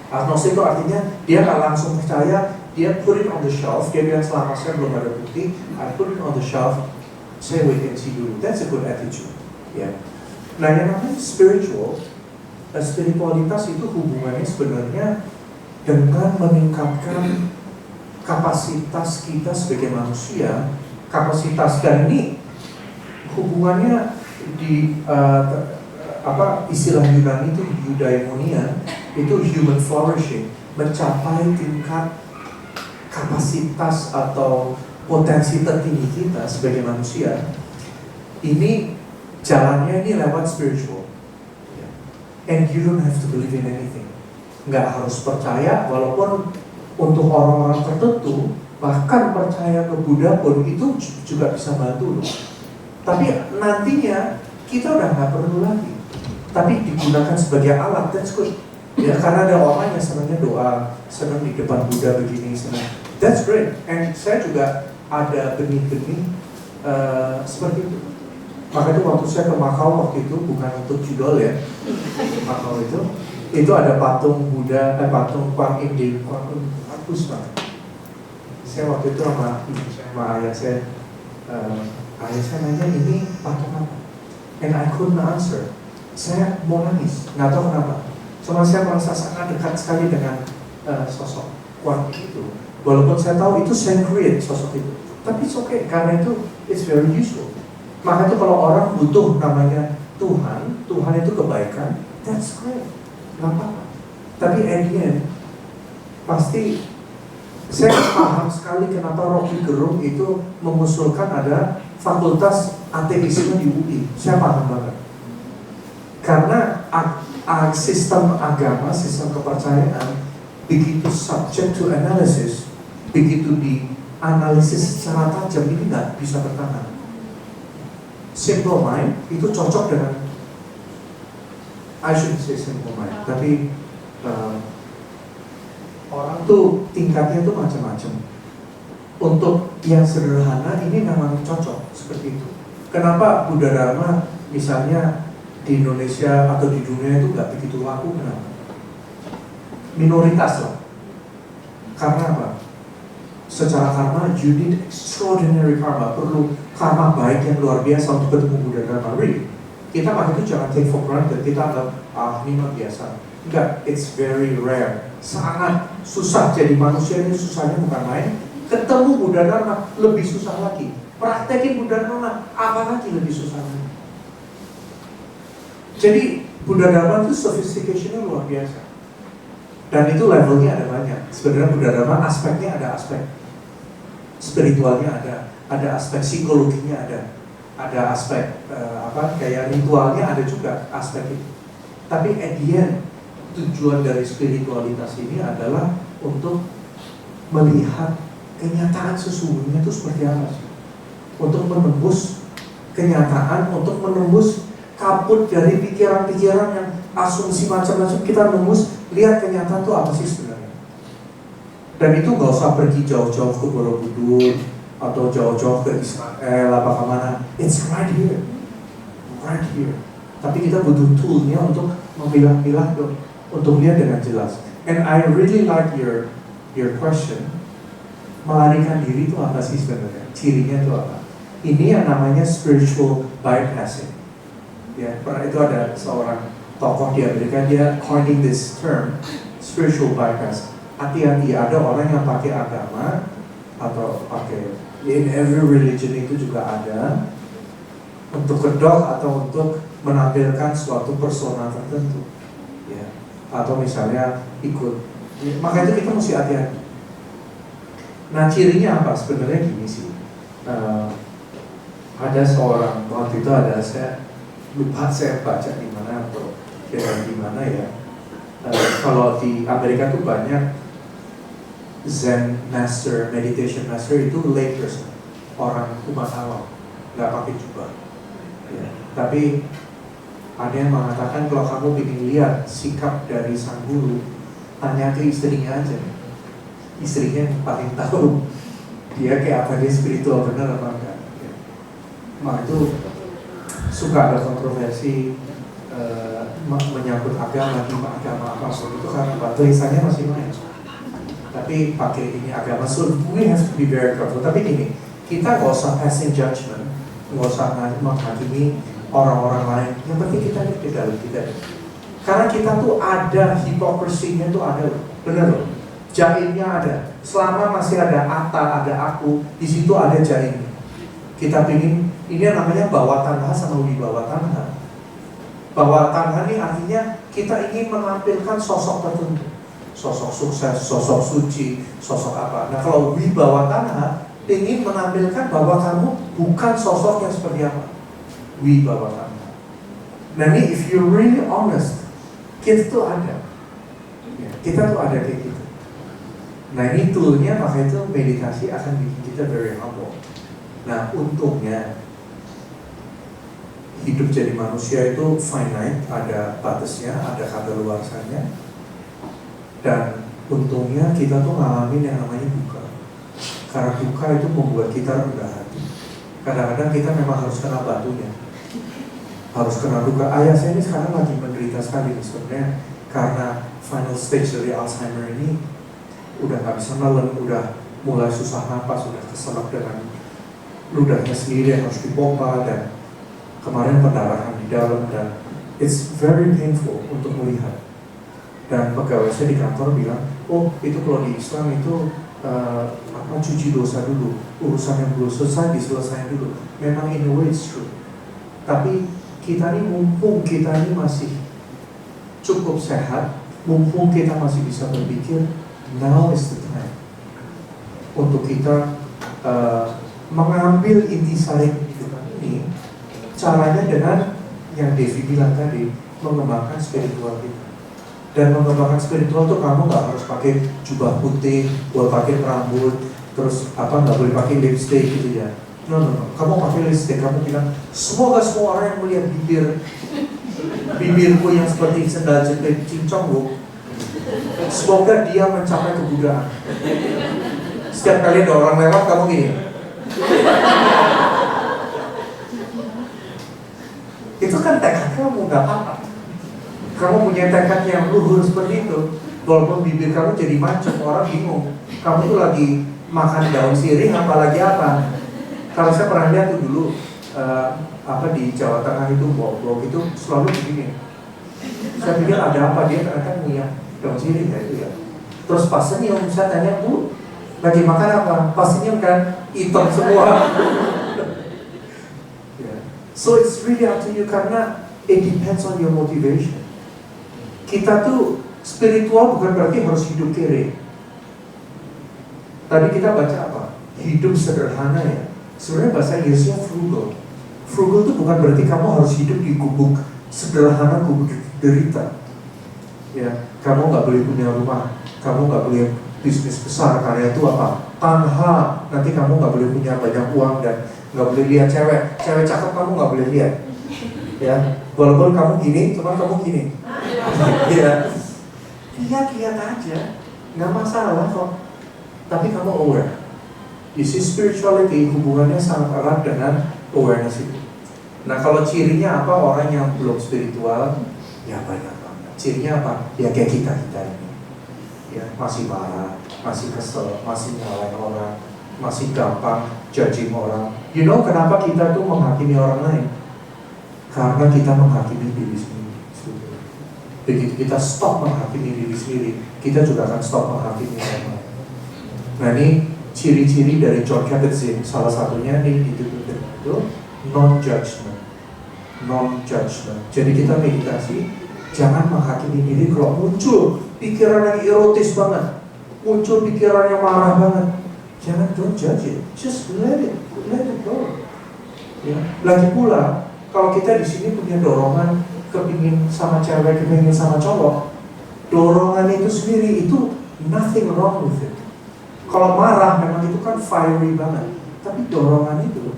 Agnostik itu artinya dia nggak langsung percaya, dia put it on the shelf. Dia bilang selama saya belum ada bukti, I put it on the shelf, saya wait and see dulu. That's a good attitude. Ya. Nah, yang namanya spiritual, spiritualitas itu hubungannya sebenarnya dengan meningkatkan kapasitas kita sebagai manusia. Kapasitas, dan ini hubungannya di istilah Yunani itu eudaimonia, itu human flourishing, mencapai tingkat kapasitas atau potensi tertinggi kita sebagai manusia. Ini jalannya ini lewat spiritual, and you don't have to believe in anything. Nggak harus percaya, walaupun untuk orang-orang tertentu bahkan percaya ke Buddha pun itu juga bisa bantu loh. Tapi nantinya kita udah nggak perlu lagi, tapi digunakan sebagai alat, that's good. Ya, karena ada orang yang senangnya doa, senang di depan Buddha begini, senang. That's great. And saya juga ada benih-benih seperti itu. Makanya waktu saya ke Macau waktu itu, bukan untuk judol ya, Macau itu ada patung Buddha, patung Kuan Im di Kuan Im, bagus banget. Saya waktu itu sama ayah saya nanya, ini patung apa? And I couldn't answer. Saya mau nangis, nggak tahu kenapa. Cuma saya merasa sangat dekat sekali dengan sosok Kuan Im itu. Walaupun saya tahu itu sacred sosok itu, tapi it's okay, karena itu it's very useful. Maka itu kalau orang butuh namanya Tuhan itu kebaikan, that's great, nggak apa-apa. Tapi at the end, pasti saya paham sekali kenapa Rocky Gerung itu mengusulkan ada fakultas ateisme di UI. Saya paham banget. Karena sistem agama, sistem kepercayaan begitu subject to analysis, begitu dianalisis secara tajam, ini nggak bisa bertahan. Simple mind itu cocok dengan, I shouldn't say simple mind, tapi orang tuh tingkatnya tuh macam-macam. Untuk yang sederhana ini memang cocok seperti itu. Kenapa Buddha Dharma misalnya di Indonesia atau di dunia itu nggak begitu laku? Kenapa? Minoritas lah. Karena apa? Secara karma, you need extraordinary karma, perlu karma baik yang luar biasa untuk ketemu Buddha Dharma. Really, kita pakai itu jangan take for granted. Kita anggap ini mah biasa. Enggak, it's very rare. Sangat susah jadi manusia ini, susahnya bukan main. Ketemu Buddha Dharma lebih susah lagi. Praktekin Buddha Dharma apalagi lebih susah lagi. Jadi Buddha Dharma itu sophistication-nya luar biasa. Dan itu levelnya ada banyak. Sebenarnya Buddha Dharma aspeknya ada aspek spiritualnya, ada aspek psikologinya, ada aspek kayak ritualnya, ada juga aspek itu. Tapi at the end, tujuan dari spiritualitas ini adalah untuk melihat kenyataan sesungguhnya itu seperti apa sih. Untuk menembus kenyataan, untuk menembus kaput dari pikiran-pikiran yang asumsi macam-macam, kita rumus, lihat kenyataan itu apa sih sebenarnya. Dan itu nggak usah pergi jauh-jauh ke Borobudur atau jauh-jauh ke Israel apa kemana. It's right here, right here. Tapi kita butuh toolnya untuk memilah-milah, untuk lihat dengan jelas. And I really like your question. Melarikan diri itu apa sih sebenarnya? Cirinya itu apa? Ini yang namanya spiritual bypassing. Ya, pernah itu ada seorang tokoh di Amerika, dia coining this term, spiritual bypass. Hati-hati, ada orang yang pakai agama atau pakai, in every religion itu juga ada, untuk kedok atau untuk menampilkan suatu persona tertentu, ya. Atau misalnya ikut, maka itu kita mesti hati-hati. Nah, cirinya apa? Sebenarnya gini sih, ada seorang, waktu itu ada, saya lupa saya baca di mana atau di mana ya. Kalau di Amerika tuh banyak Zen master, meditation master itu lay person, orang umat awam, nggak pakai jubah. Ya. Tapi ada yang mengatakan kalau kamu ingin lihat sikap dari sang guru, tanya ke istrinya aja. Istrinya yang paling tahu dia kayak apa, dia spiritual benar apa enggak. Ya. Nah itu suka ada kontroversi menyangkut agama, apapun itu karena tulisannya masih main. Tapi pakai ini agama, so we have to be very careful. Tapi gini, kita nggak usah passing judgment, nggak usah menghakimi orang-orang lain. Yang penting kita lihat ke dalam kita. Karena kita tuh ada hipokrisinya tuh ada, benar loh. Jaimnya ada. Selama masih ada Atta, ada aku, di situ ada jaimnya. Kita pingin, ini namanya bawa tanah sama wibawa tanah. Bawa tanah ini artinya kita ingin menampilkan sosok tertentu. Sosok sukses, sosok suci, sosok apa. Nah kalau wibawa tanah, ingin menampilkan bahwa kamu bukan sosok yang seperti apa. Wibawa tanah. Nah ini if you're really honest, kita tuh ada. Ya, kita tuh ada kayak gitu. Nah ini toolnya, maka itu meditasi akan bikin kita very humble. Nah untungnya hidup jadi manusia itu finite, ada batasnya, ada kadaluarsanya. Dan untungnya kita tuh ngalamin yang namanya duka. Karena duka itu membuat kita rendah hati. Kadang-kadang kita memang harus kena batunya, harus kena duka. Ayah saya ini sekarang lagi menderita sekali sebenarnya, karena final stage dari Alzheimer ini udah gak bisa nelen, udah mulai susah napas, udah keselak dengan ludahnya sendiri yang harus dipompa, dan kemarin pendarahan di dalam, dan it's very painful untuk melihat. Dan pegawai saya di kantor bilang, oh itu kalau di Islam itu cuci dosa dulu, urusan yang belum selesai diselesaikan dulu. Memang in a way it's true. Tapi kita ini mumpung kita ini masih cukup sehat, mumpung kita masih bisa berpikir, now is the time untuk kita mengambil intisari kehidupan ini. Caranya dengan yang Devi bilang tadi, mengembangkan spiritual kita. Dan mengembangkan spiritual tuh kamu nggak harus pakai jubah putih, buat pakai rambut, terus nggak boleh pakai lipstick gitu ya. No. Kamu pakai lipstick, kamu bilang semoga semua orang yang melihat bibirku yang seperti sendal jepit cincong bu, semoga dia mencapai kebudayaan. Setiap kali ada orang lewat kamu gini. Itu kan tekad kamu, nggak apa-apa. Kamu punya tekad yang luhur seperti itu, walaupun bibir kamu jadi mancung, orang bingung. Kamu tuh lagi makan daun sirih, apalagi apa? Kalau saya pernah lihat tuh dulu, di Jawa Tengah itu, blog itu selalu begini. Saya pikir ada apa, dia ternyata punya daun sirih ya itu ya. Terus pas senyum, saya tanya, Bu, lagi makan apa? Pas senyum kan, hitam semua. So it's really up to you, karena it depends on your motivation. Kita tuh spiritual bukan berarti harus hidup kere. Tadi kita baca apa? Hidup sederhana ya. Sebenarnya bahasa Inggrisnya frugal. Frugal itu bukan berarti kamu harus hidup di gubuk sederhana, gubuk derita. Ya, kamu nggak boleh punya rumah, kamu nggak boleh bisnis besar, karya itu apa? Tanha. Nanti kamu nggak boleh punya banyak uang dan nggak boleh lihat cewek cakep kamu nggak boleh lihat. Ya, walaupun kamu gini, cuman kamu gini. Ya, lihat aja, nggak masalah kok. Tapi kamu aware. You see, spirituality hubungannya sangat erat dengan awareness itu. Nah, kalau cirinya apa orang yang belum spiritual? Ya banyak banget. Cirinya apa? Ya kayak kita ini. Ya, masih marah, masih kesel, masih nyalain orang, masih gampang judging orang. You know kenapa kita tuh menghakimi orang lain? Karena kita menghakimi diri sendiri. Begitu kita stop menghakimi diri sendiri, kita juga akan stop menghakimi orang lain. Nah, ini ciri-ciri dari John Kabat-Zinn, salah satunya itu non-judgment. Non-judgment. Jadi kita meditasi, jangan menghakimi diri kalau muncul pikiran yang erotis banget, muncul pikiran yang marah banget. Jangan, don't judge it, just let it go. Ya. Lagi pula, kalau kita di sini punya dorongan kepingin sama cewek, kepingin sama cowok, dorongan itu sendiri itu nothing wrong with it. Kalau marah memang itu kan fiery banget, tapi dorongan itu,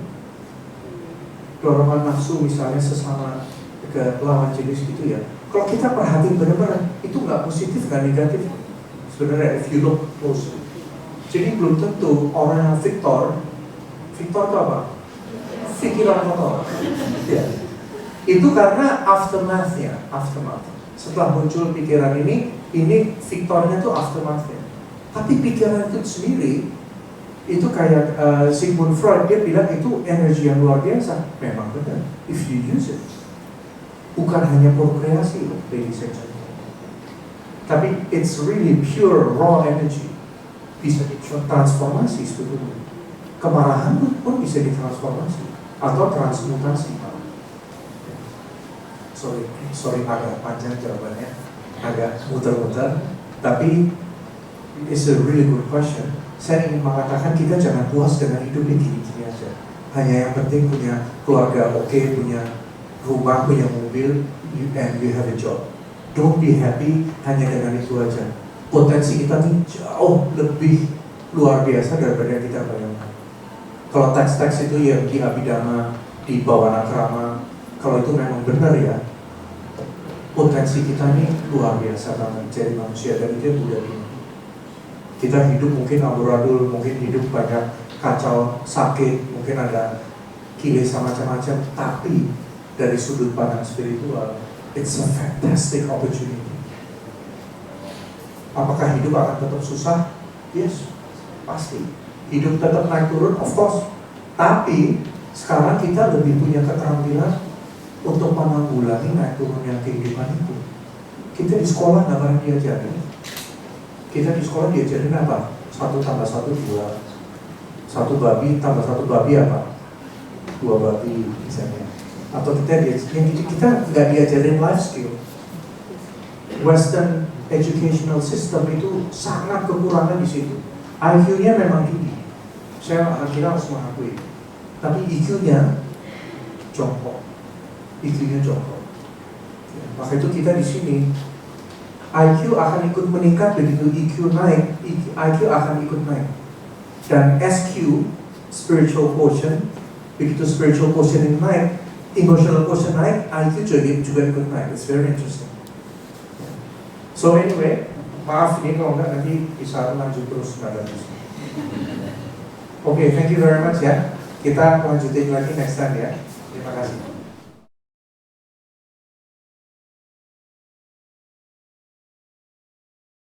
dorongan nafsu misalnya sesama ke lawan jenis gitu ya. Kalau kita perhatiin benar-benar itu nggak positif, nggak negatif. Sebenarnya if you look closely. Jadi belum tentu orang yang Victor itu apa? Pikiran kotor. Ya. Itu karena aftermath-nya, aftermath. Setelah muncul pikiran ini Victornya tuh aftermath-nya. Tapi pikiran itu sendiri, itu kayak Sigmund Freud, dia bilang itu energi yang luar biasa. Memang benar, if you use it. Bukan hanya prokreasi loh, ladies and gentlemen. Tapi it's really pure, raw energy. Bisa ditransformasi sebetulnya. Kemarahan pun bisa ditransformasi. Atau transmutasi. Sorry agak panjang jawabannya, agak muter-muter. Tapi it's a really good question. Saya ingin mengatakan kita jangan puas dengan hidup yang gini-gini aja. Hanya yang penting punya keluarga oke, punya rumah, punya mobil, and you have a job. Don't be happy hanya dengan itu aja. Potensi kita nih jauh lebih luar biasa daripada yang kita bayangkan. Kalau teks-teks itu yang di Abhidhamma, di Bhavana Krama, kalau itu memang benar ya, potensi kita nih luar biasa banget jadi manusia, dan itu yang Buddha bilang. Kita hidup mungkin amburadul, mungkin hidup banyak kacau, sakit, mungkin ada kilesa macam-macam, tapi dari sudut pandang spiritual, it's a fantastic opportunity. Apakah hidup akan tetap susah? Yes, pasti. Hidup tetap naik turun, of course. Tapi sekarang kita lebih punya keterampilan untuk menanggulangi naik turunnya kehidupan itu. Kita di sekolah nggak pernah diajarin. Kita di sekolah diajarin apa? 1 tambah 1 2. 1 babi tambah 1 babi apa? 2 babi misalnya. Atau kita nggak diajarin life skill. Western educational system itu sangat kekurangan di situ. IQ-nya memang tinggi. Saya akhirnya harus mengakui. Tapi EQ-nya jongkok. EQ-nya jongkok. Ya, maka itu kita di sini IQ akan ikut meningkat begitu EQ naik, IQ akan ikut naik. Dan SQ, spiritual quotient, begitu spiritual quotient ini naik, emotional quotient naik, IQ juga ikut naik. It's very interesting. So anyway, maaf ini kalau enggak nanti bisa lanjut terus pada disini. Oke, thank you very much ya. Kita lanjutin lagi next time ya. Terima kasih.